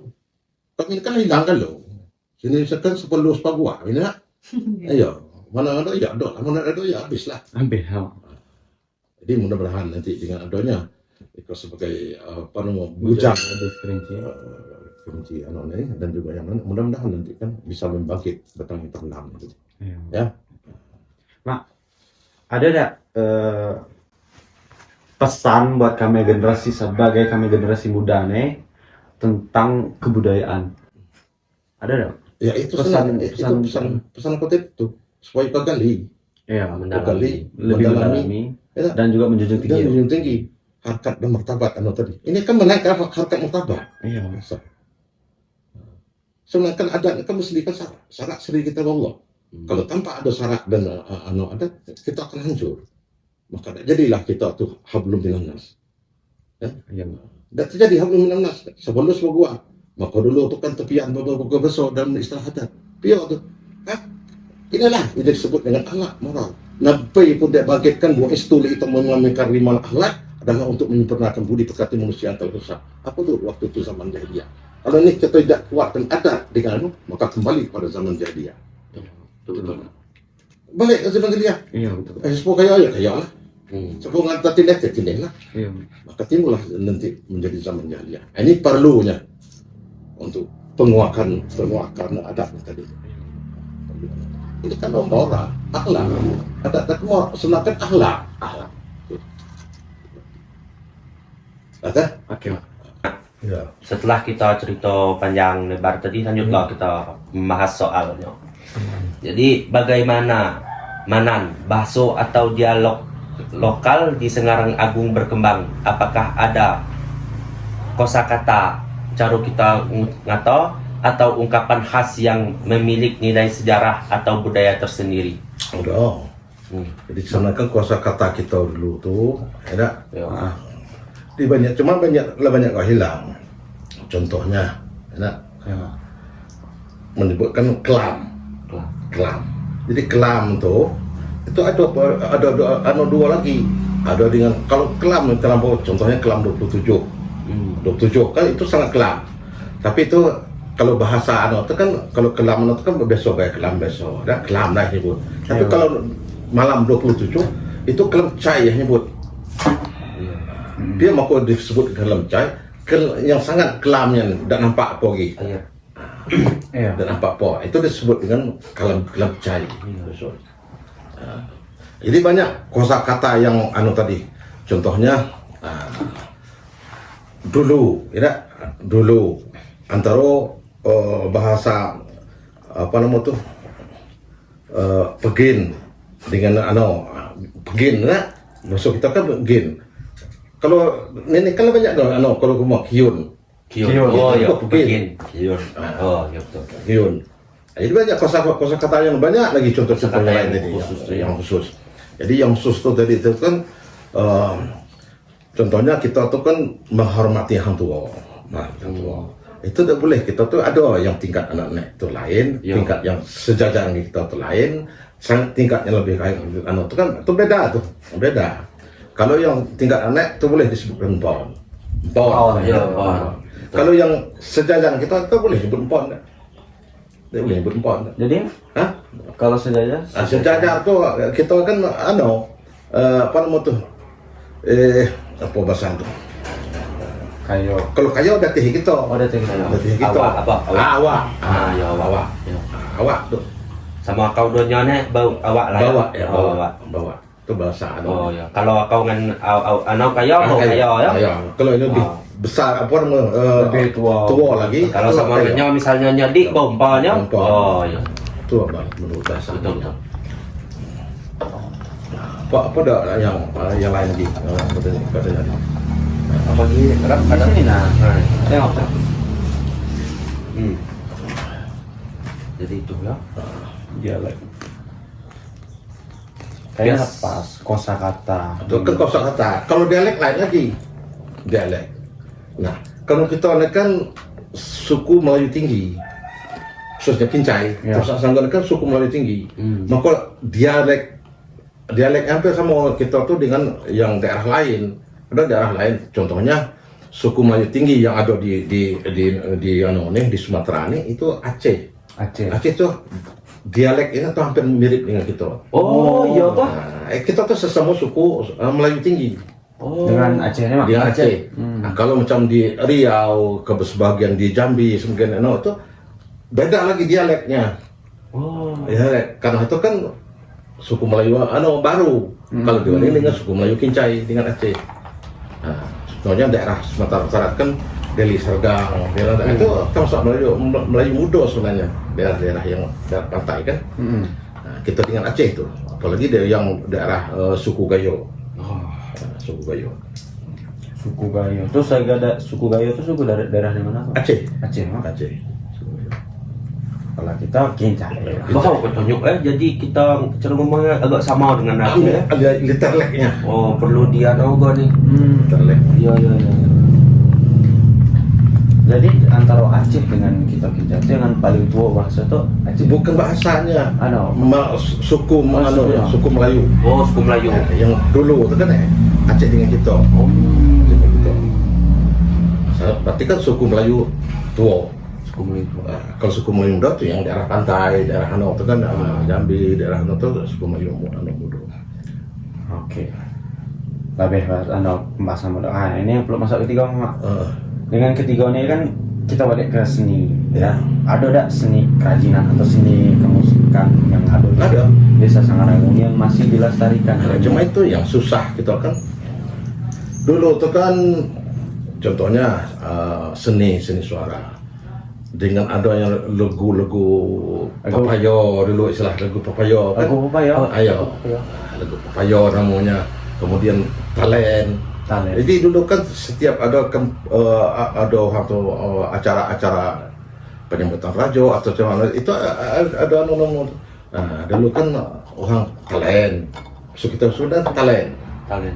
Kami kan hilangkan loh. Sini sekarang 10 sepagua. Ini nak. Ayo. Mana ada ya ada. Mana ada ya habislah. Hampir. Jadi mudah-mudahan nanti dengan adanya itu sebagai apa namanya bujang Kerinci anak ini dan juga yang lain mudah-mudahan nanti kan bisa membangkit batang yang terendam itu. Ya. Mak, ada tak pesan buat kami generasi sebagai kami generasi muda nih tentang kebudayaan? Ada tak? Ya itu pesan khotib itu supaya kau gali. Iya, Mendalami, lebih mendalami ya, dan juga menjunjung tinggi. dan menjunjung tinggi harkat dan martabat anu tadi. Ini kan menaikkan harkat martabat. Iya. Sebenarnya kan ada kan mesti kan syarat seri kita Allah. Kalau tanpa ada syarat dan anu ada kita akan hancur. Maka jadilah kita tuh hablum minan nas. Ya? Iya. Dan terjadi hablum minan nas. Sebelum gua. Maka dulu itu kan tepian bapak-bapak besar dan istilahatan. Pion tuh. Inilah yang disebut dengan akhlak moral. Nabi pun dia bangkitkan buah istuli itu mengamalkan 5 akhlak adalah untuk menyempurnakan budi pekerti manusia yang terrusak. Apa tuh waktu itu zaman jahiliyah. Kalau ini kita tidak kuat dan ada dengan maka kembali pada zaman jahiliyah. Betul. Balik ke zaman jahiliyah. Iya, betul. Sepuluh kaya lah. Sepuluh ngata tindak lah. Iya. Maka timbullah nanti menjadi zaman jahiliyah. Ini perlunya untuk penguakan adat tadi. Ini kan moral, akhlak. Ada moral, sedangkan akhlak. Ada? Oke. Ya. Setelah kita cerita panjang lebar tadi, lanjutlah kita membahas soalnya. Jadi bagaimana Manan, bahasa atau dialog lokal di Sengarang Agung berkembang? Apakah ada kosakata cara kita ngato atau ungkapan khas yang memiliki nilai sejarah atau budaya tersendiri? Udah. Jadi sebenarnya kan kosakata kita dulu tuh ada. Ya. Di banyak cuma banyak kau hilang. Contohnya ada menyebutkan kelam. Jadi kelam tuh itu ada dua lagi. Ada dengan kalau kelam contohnya kelam 27. 27 kan itu sangat kelam. Tapi itu kalau bahasa itu kan kalau kelam itu kan besok kayak kelam besok. Ada kelam lah nyebut. Tapi kalau malam 27 itu kelam cai yang nyebut. Dia mau disebut kelam cai yang sangat kelamnya dan nampak apa lagi. Iya. Dan nampak apa itu disebut dengan kelam cai. Jadi banyak kosakata yang tadi. Contohnya dulu antara bahasa apa nama tuh pegin dengan pegin masuk kita kan pegin. Kalau nenek kan banyak kalau rumah kiun. Oh ya, pegin. Kiun. Oh ya betul. Kiun. Jadi banyak kosakata yang banyak lagi contoh-contoh yang lain tadi yang khusus. Jadi yang khusus tuh tadi itu kan contohnya kita tuh kan menghormati yang tua. Itu tidak boleh. Kita tuh ada yang tingkat anak-anak itu lain, tingkat yang sejajar kita itu lain, tingkatnya lebih kayak itu kan itu beda. Kalau yang tingkat anak itu boleh disebut empon. Kalau yang sejajar kita itu boleh disebut empon. Dia boleh disebut empon. Jadi, kalau sejajar? Sejajar tuh kita kan apa nama tuh? Apa bahasa itu? Kayo. Kalau kayo ada teh kita. Oh, ada teh kita. Ada teh kita. Awak. Awak. Ya awak. Awak tuh. Sama kau doanya nih bau awak lah. Bawa ya, Oh, bawa. Bawa. Itu bahasa Oh ya. Kalau kau ngan anau kayo, kayo ya. Kayo. Kalau ini lebih Oh. besar apa namanya? Lebih tua lagi. Kalau itu sama kayo. nya misalnya nyadi bompanya. Bompa. Oh ya. Itu apa menurut bahasa. Betul. Apa ada yang lain lagi? Katanya. Apa lagi? Ada sini nah. Tengok. Jadi itu ya. Dialek. Kayaknya Yes. pas kosakata. Itu kan kosakata. Kalau dialek lain lagi. Dialek. Nah, kalau kita kan suku Melayu tinggi, khususnya Kincai, Ya. Kosak Sanggan kan suku Melayu tinggi. Maka dialek hampir sama kita tuh dengan yang daerah lain. Ada daerah lain, contohnya suku Melayu tinggi yang ada di Sumatera ini itu Aceh. Aceh. Aceh tuh dialek ini tuh hampir mirip dengan kita. Oh iya toh. Nah, kita tuh sesama suku Melayu tinggi. Oh. Dengan Acehnya mak. Di Aceh. Hmm. Nah, kalau macam di Riau, ke sebagian di Jambi, sebagian itu beda lagi dialeknya. Oh. Dialek karena itu kan suku Melayu baru. Kalau di ini dengan suku Melayu Kincai dengan Aceh. Nah, contohnya daerah Sumatera Utara kan Deli Serdang, daerah itu termasuk Melayu muda sebenarnya, daerah-daerah yang daerah pantai kan. Nah, kita dengan Aceh itu, apalagi dari yang daerah suku Gayo. Suku Gayo. Suku Gayo. Terus ada suku Gayo itu suku dari daerah di mana? Pak? Aceh. Aceh mak. Aceh. Suku Gayo. Kalau kita Kincai. Bakal ketonjuk jadi kita cara ngomongnya agak sama dengan aku ya. Ada literleknya. Oh, perlu dia naga nih. Literlek. Iya. Jadi antara Aceh dengan kita Kincai itu yang paling tua bahasa itu Aceh. Bukan bahasanya. Suku sukunya. suku Melayu. Oh, suku Melayu. Yang dulu itu kan Aceh dengan kita. Aceh dengan kita. Berarti kan suku Melayu tua. Suku Melayu. Kalau suku Melayu muda tuh yang daerah pantai, daerah itu kan Jambi, daerah tuh suku Melayu muda. Oke. Lebih bahas pembahasan muda. Ah, ini yang perlu masuk ketiga mak. Dengan ketiga ini kan kita balik ke seni ya. Ada tak seni kerajinan atau seni kemusikan yang ada di Ada. Desa Sangaragung yang masih dilestarikan? Cuma itu yang susah kita kan. Dulu tuh kan contohnya seni suara dengan adanya lagu-lagu papayo dulu, istilah lagu papayo kan. Lagu Papaya. Lagu papayo namanya. Kemudian talent. Jadi dulu kan setiap ada acara-acara penyambutan raja atau macam itu ada Nah, dulu kan orang talent. So kita sudah talent. Talent.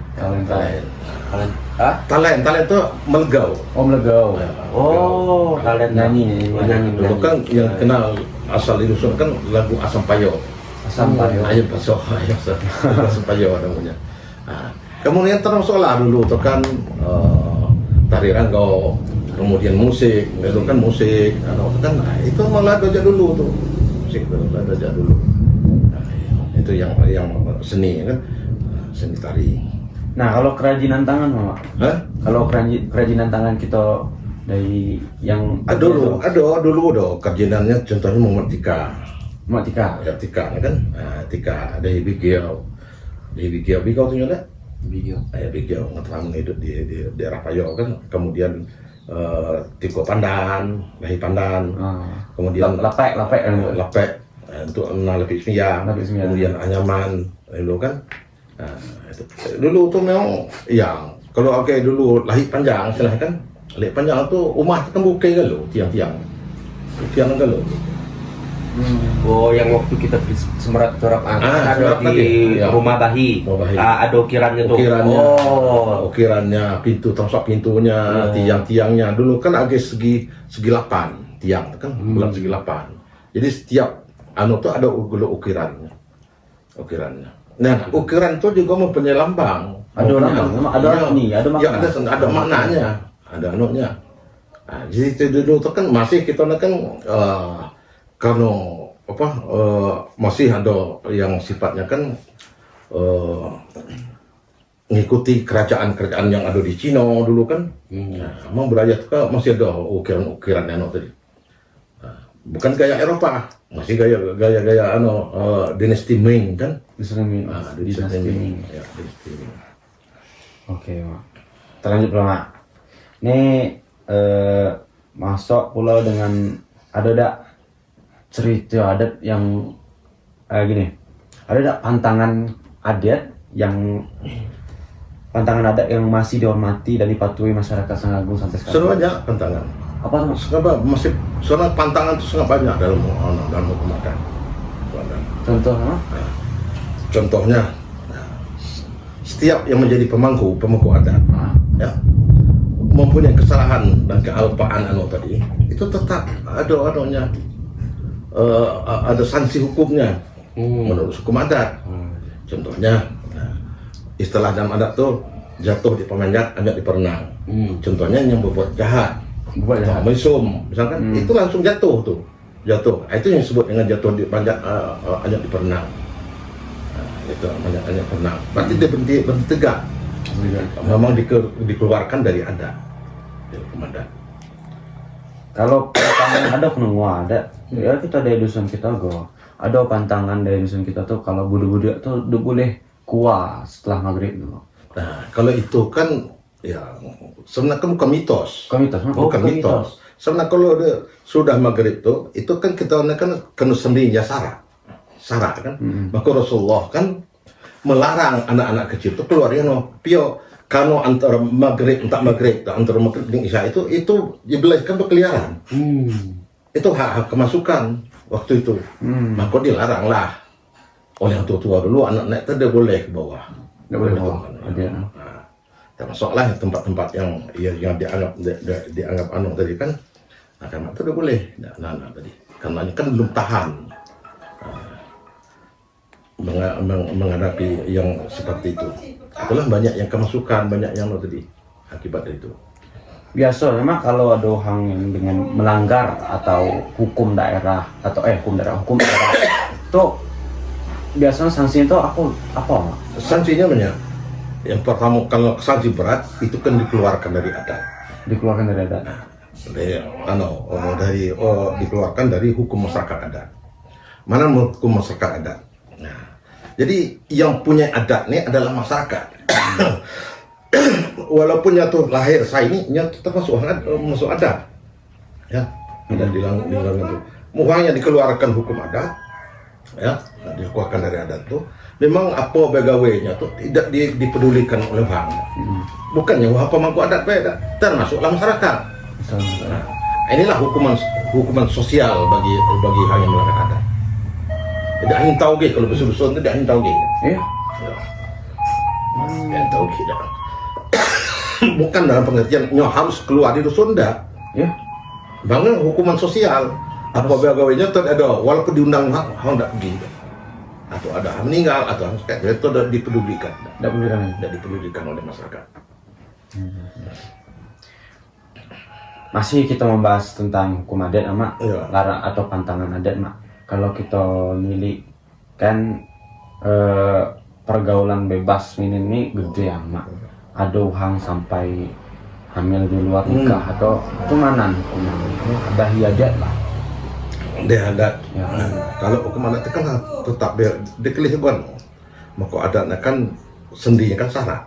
Talent itu melegau. Oh, melegau. Oh, talent Nyanyi. Dulu kan yang kenal asal di dusun kan lagu Asam Payo. Asam Payo. Ayam Paso, Asam Payo namanya. Nah, kemudian termasuklah dulu itu kan tari ranggau, kemudian musik, itu kan musik, itu malah ada dulu tuh, musik itu ada dulu. Nah, itu yang seni kan, seni tari. Nah, kalau kerajinan tangan Mama. Hah? Kalau kerajinan tangan kita dari yang Dulu kerjinannya contohnya memetika. Matika. Ya tika kan, tika dari Bigio tuh nyala. Video. Bigio ngetram hidup di daerah Payo kan, kemudian tiko pandan, lahi pandan, kemudian Lapek. lapek untuk lapis miang, Lapis miang. kemudian anyaman dulu kan. Nah, itu. Dulu tuh memang yang kalau dulu lahi panjang silahkan, lahi panjang tuh rumah kan bukai galau, tiang galau. Oh, yang waktu kita di Semerat Corak ada Semerat di tadi, ya. Rumah Bahi. Rumah Bahi. Ada ukirannya tuh. Ukirannya, pintu, termasuk pintunya, tiang-tiangnya. Dulu kan agak segi 8 tiang, kan bulan segi 8. Jadi setiap tuh ada ukirannya. Nah, ukiran itu juga mempunyai lambang. Ada lambang, ada arti, ada makna. Ya, ada maknanya, ada anunya. Nah, jadi dulu itu kan masih kita kan karena masih ada yang sifatnya kan mengikuti kerajaan-kerajaan yang ada di Cina dulu kan. Nah, memang budaya itu kan masih ada ukiran-ukiran tadi. Bukan gaya Eropa, masih gaya dinasti Ming kan. Dinasti Ming. Ya, dinasti Ming. Oke, Mak. Kita lanjut dulu, Mak. Ini masuk pulau dengan ada cerita adat yang gini. Ada pantangan adat yang masih dihormati dan dipatuhi masyarakat Sangagung sampai sekarang. Sudah banyak pantangan. Apa tuh, Mas? Masih soalnya pantangan itu sangat banyak dalam hukum adat. Contoh, Mas? Contohnya, setiap yang menjadi pemangku adat, ya, mempunyai kesalahan dan kealpaan tadi, itu tetap ada sanksi hukumnya menurut hukum adat. Contohnya, istilah dalam adat tuh jatuh di pemanjat, ajak di perenang. Contohnya yang berbuat jahat, mesum, misalkan, itu langsung jatuh. Itu yang disebut dengan jatuh di pemanjat, ajak di perenang. Itu ajak perenang. Berarti dia berhenti tegak. Memang dikeluarkan dari adat, dari hukum adat. Kalau pantangan ada penunggu ada, ya kita dari dusun kita ada pantangan dari dusun kita tuh kalau budak-budak tuh udah boleh kuah setelah maghrib dulu. Nah, kalau itu kan ya sebenarnya bukan mitos. Bukan mitos. Sebenarnya kalau sudah maghrib tuh, itu kan kita kan kena sendirinya syarat kan. Maka Rasulullah kan melarang anak-anak kecil itu keluar pio karena antara maghrib antara maghrib dan isya itu dibolehkan berkeliaran. Itu hak kemasukan waktu itu. Maka dilarang lah oleh yang tua dulu, anak-anak itu dia boleh ke bawah. Nggak boleh bawa. Nah, termasuklah tempat-tempat yang dianggap tadi kan, karena itu dia boleh anak-anak tadi. Karena ini kan belum tahan menghadapi yang seperti itu. Itulah banyak yang kemasukan, banyak yang tadi akibat itu. Biasa memang kalau ada orang yang dengan melanggar atau hukum daerah itu biasanya sanksinya itu apa? Sanksinya banyak. Yang pertama, kalau sanksi berat itu kan dikeluarkan dari adat. Dikeluarkan dari hukum masyarakat adat. Mana hukum masyarakat adat? Nah, jadi yang punya adat ini adalah masyarakat. Walaupun nyatu lahir saya ini nyatu termasuk adat, ya, dan dilarang itu. Muhanya dikeluarkan hukum adat, ya, dikeluarkan dari adat tuh. Memang apa begawainya tuh tidak dipedulikan oleh orang. Bukannya apa mangku adat beda, termasuklah masyarakat. Nah, inilah hukuman sosial bagi orang yang melanggar adat. Tidak ingin tahu kalau besul-besul tidak ingin tahu Iya. Yang tahu tidak. Bukan dalam pengertian harus keluar di dusun dah. Ya. Bangun hukuman sosial. Apa pegawainya ada walaupun diundang tidak pergi. Atau ada meninggal atau kayak itu tidak dipedulikan. Tidak dipedulikan oleh masyarakat. Masih kita membahas tentang hukum adat, Mak. Iya. Larang atau pantangan adat, Mak. Kalau kita milik kan pergaulan bebas ini gede ya, Mak. Ada orang sampai hamil di luar nikah atau cumanan ada hiadat lah. Dia adat. Ya. Kalau hukum adat itu kan tetap dikelihakan. Maka adatnya kan sendinya kan syarat.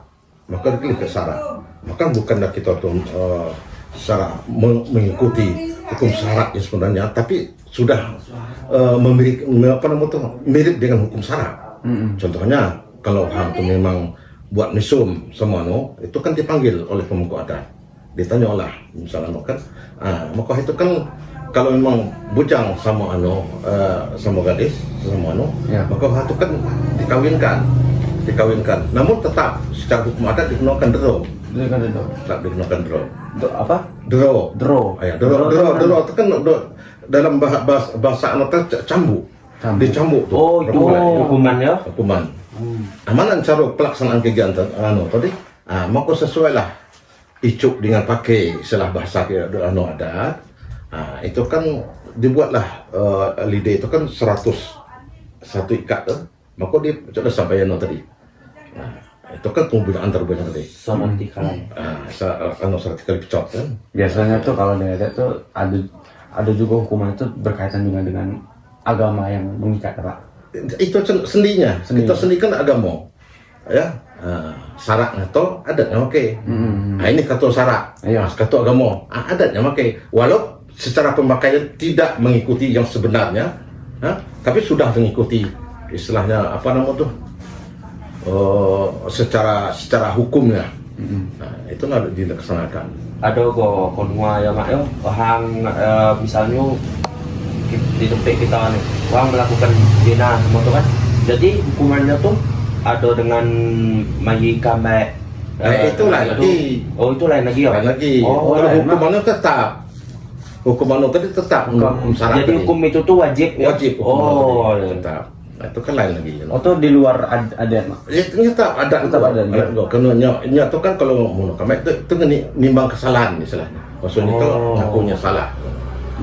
Maka dikelihakan syarat. Maka bukanlah kita tuh secara mengikuti hukum syarat yang sebenarnya, tapi sudah mirip dengan hukum syarat. Contohnya kalau orang itu memang buat mesum semua itu kan dipanggil oleh pemangku adat, ditanyalah misalnya kan, maka itu kan kalau memang bujang sama sama gadis sama ya. Maka itu kan dikawinkan, namun tetap secara hukum adat digunakan dero. Tak digunakan dero. Apa? Dero. Dero. Dero itu kan dalam bahasa cambuk. Dicambuk tuh. Oh, itu hukuman ya? Hukuman. Mana cara pelaksanaan kegiatan tadi? Maka sesuai lah icuk dengan pakai istilah bahasa adat. Itu kan dibuatlah lidah itu kan 100 satu ikat tuh. Maka dia sudah sampai tadi. Itu kan penggunaan terbanyak deh. Sonati kalah. Syarat kali pecot kan. Biasanya tuh kalau di adat tuh ada juga hukuman itu berkaitan juga dengan agama yang mengikat, Pak. Itu sendinya. Sendi. Kita sendi kan agama. Ya. Syaratnya atau adatnya oke. Nah, ini kata syarat. Iya. Kata agama. Adatnya oke. Walau secara pemakaian tidak mengikuti yang sebenarnya, tapi sudah mengikuti istilahnya apa namanya tuh? Secara hukumnya. Nah, itu harus dilaksanakan. Ada kok konua ya mak yo orang misalnya di tempat kita nih orang melakukan zina semua tuh kan, jadi hukumannya tuh ada dengan mayi kambe Itu lain lagi. Oh itu lain lagi ya. Lain lagi. Oh, Kalau lain. hukumannya tetap. Hukuman tadi tetap. Syarat Jadi tadi. hukum itu tuh wajib ya? Wajib. Oh Hukuman tadi iya. tetap. Nah, itu kan lain lagi. Oh, tuh di luar adat, Mak. Ya ternyata ada karena nyata kan kalau mau kamek itu nimbang kesalahan istilahnya. Maksudnya kalau ngakunya salah.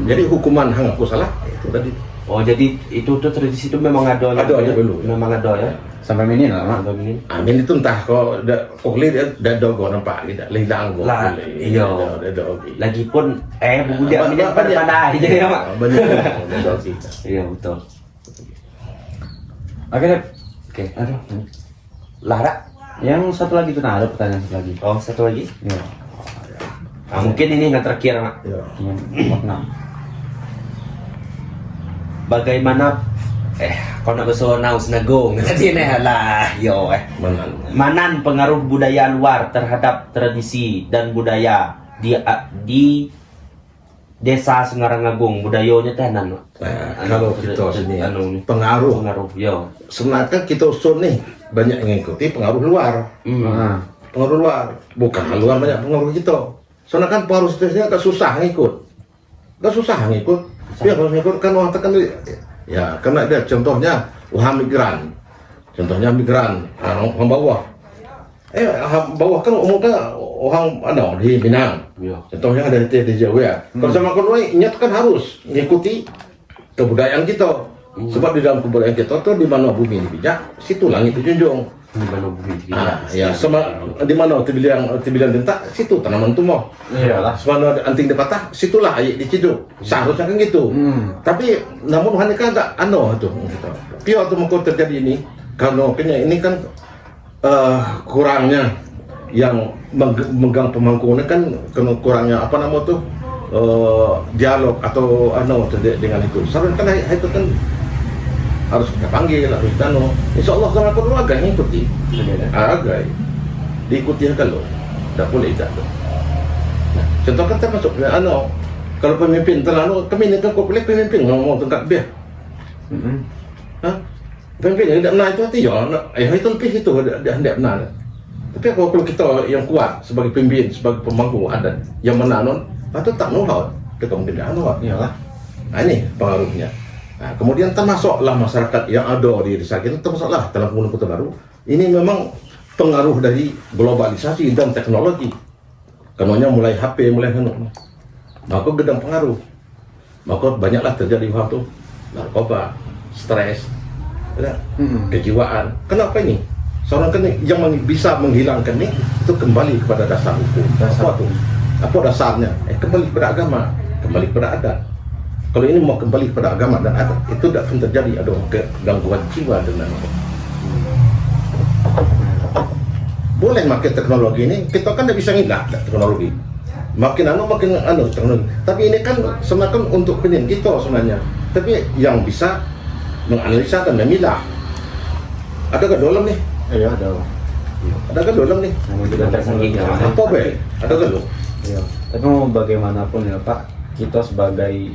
Jadi hukuman hang aku salah itu tadi. Oh jadi itu tuh tradisi itu memang ada ya? Ada dulu. Memang ada ya. Sampai minin lah, Mak. Ada ini. Amin itu entah kok pokoknya dia dogo nampak tidak lilang kok. Lah, iya. Lagipun budak ini pada aja ya mak. Benar. Iya betul. Oke, Dep. Oke. Aduh. Lara. Yang satu lagi tuh, nah ada pertanyaan satu lagi. Oh satu lagi. Iya. Nah, mungkin ini yang terakhir mak. Ya. Makna. Bagaimana kau nak besok naus nagung tadi nih lah yo Mana? Manan pengaruh budaya luar terhadap tradisi dan budaya di desa Sengarangagung budayanya teh nan. Kalau kita sini pengaruh yo. sebenarnya kan kita usul nih banyak yang ngikuti pengaruh luar. Nah, Pengaruh luar bukan luar banyak pengaruh kita. Soalnya kan pengaruh situasinya agak susah ngikut. Agak susah ngikut. Dia kalau ngikut kan orang tekan ya karena dia contohnya orang migran. Contohnya migran orang bawah. Orang bawah kan umumnya orang di Minang. Yo. Contohnya ada di Jawa ya. Kalau sama konwoi nyat kan harus mengikuti kebudayaan kita. Sebab di dalam kebudayaan kita tuh di mana bumi dipijak, situ langit dijunjung. Di mana bumi Ya sama di mana tibilan dentak, situ tanaman tumbuh. iyalah. Semana anting dipatah, situlah air diciduk. Seharusnya kan gitu. Tapi namun hanya kan tak itu gitu. Pio tuh mau terjadi ini karena ini kan kurangnya yang megang pemangkunya kan karena kurangnya apa nama tuh dialog atau dengan itu. Seharusnya kan itu kan harus kita panggil, harus kita insya Allah sama keluarga ngikuti agak diikuti kalau tidak boleh jatuh. Nah, contoh kan termasuk kalau pemimpin terlalu kami kan kok boleh pemimpin ngomong tentang dia pemimpin yang tidak benar itu hati ya itu lebih itu dia tidak benar. Tapi kalau kita yang kuat sebagai pemimpin, sebagai pemangku adat yang benar itu tak nuhut itu kemungkinan Iyalah. Nah ini pengaruhnya. Nah, kemudian termasuklah masyarakat yang ada di desa kita, termasuklah dalam pembangunan kota baru. Ini memang pengaruh dari globalisasi dan teknologi. Karenanya mulai HP, mulai maka gedang pengaruh. Maka banyaklah terjadi waktu narkoba, stres, kejiwaan. Kenapa ini? Seorang kan yang bisa menghilangkan ini itu kembali kepada dasar hukum. Apa tuh? Apa dasarnya? Kembali kepada agama, kembali kepada adat. Kalau ini mau kembali kepada agama dan adat, itu tidak akan terjadi ada gangguan jiwa dan lain-lain. Boleh pakai teknologi ini, kita kan tidak bisa ngilah teknologi. Makin teknologi. Tapi ini kan sebenarnya kan untuk penyen kita sebenarnya. Tapi yang bisa menganalisa dan memilah. Ada ke dalam nih? Iya, ada. Ada ke dalam nih? Apa be? Ada ke dalam? Iya. Tapi mau bagaimanapun ya Pak, kita sebagai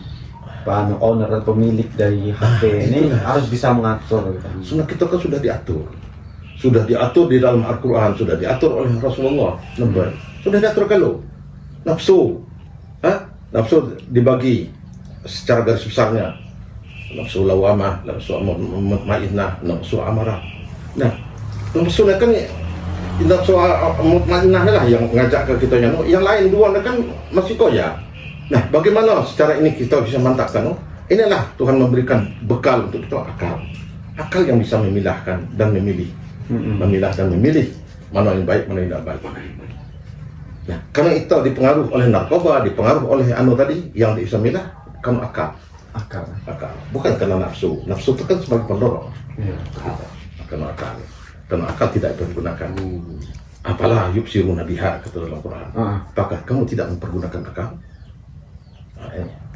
owner atau pemilik dari HP ini harus bisa mengatur. Sunnah kita kan sudah diatur di dalam Al-Quran, sudah diatur oleh Rasulullah. Sudah diatur kalau nafsu, nafsu dibagi secara garis besarnya, nafsu lawamah, nafsu mutmainnah, nafsu amarah. Nah, nafsu kan nafsu mutmainnah lah yang ngajak ke kita yang lain dua kan masih koya. Nah, bagaimana secara ini kita bisa mantapkan? Inilah Tuhan memberikan bekal untuk kita akal yang bisa memilahkan dan memilih, memilah dan memilih. mana yang baik, mana yang tidak baik. Nah, karena itu dipengaruhi oleh narkoba, dipengaruhi oleh tadi yang di Islam karena akal. Bukan karena nafsu. Nafsu itu kan sebagai pendorong. Karena akal tidak dipergunakan. Apalah yubsiruna biha kata dalam Quran. Apakah kamu tidak mempergunakan akal?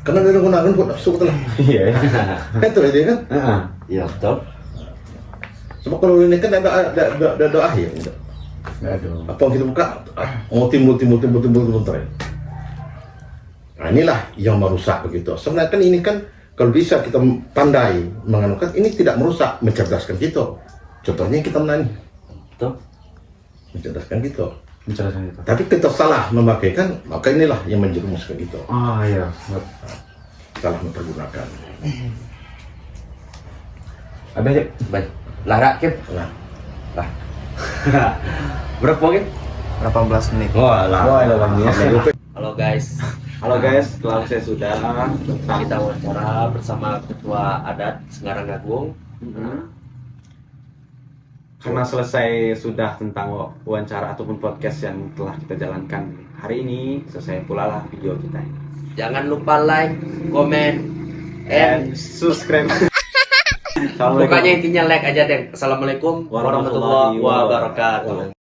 Karena dia gunakan buat nafsu betul. Iya. Itu dia kan? Iya betul. Sebab kalau ini kan ada akhir. Aduh. Apa yang kita buka? Mau timbul tren. Nah, inilah yang merusak begitu. Sebenarnya kan ini kan kalau bisa kita pandai menganukan ini tidak merusak, mencerdaskan kita. Contohnya kita menani. Betul. Mencerdaskan kita. Menjelaskan itu. Tapi kita salah memakaikan, maka inilah yang menjerumuskan kita. Iya. Salah mempergunakan. Ada aja. Baik. Lara Kim. Nah, Lah. Berapa mungkin? 18 menit. Wah, ada bangnya. Halo guys, selesai sudah kita wawancara bersama Ketua Adat Sengarang Agung. Karena selesai sudah tentang wawancara ataupun podcast yang telah kita jalankan hari ini, selesai pula lah video kita ini. Jangan lupa like, comment, and subscribe. pokoknya intinya like aja deh. Assalamualaikum warahmatullahi wabarakatuh.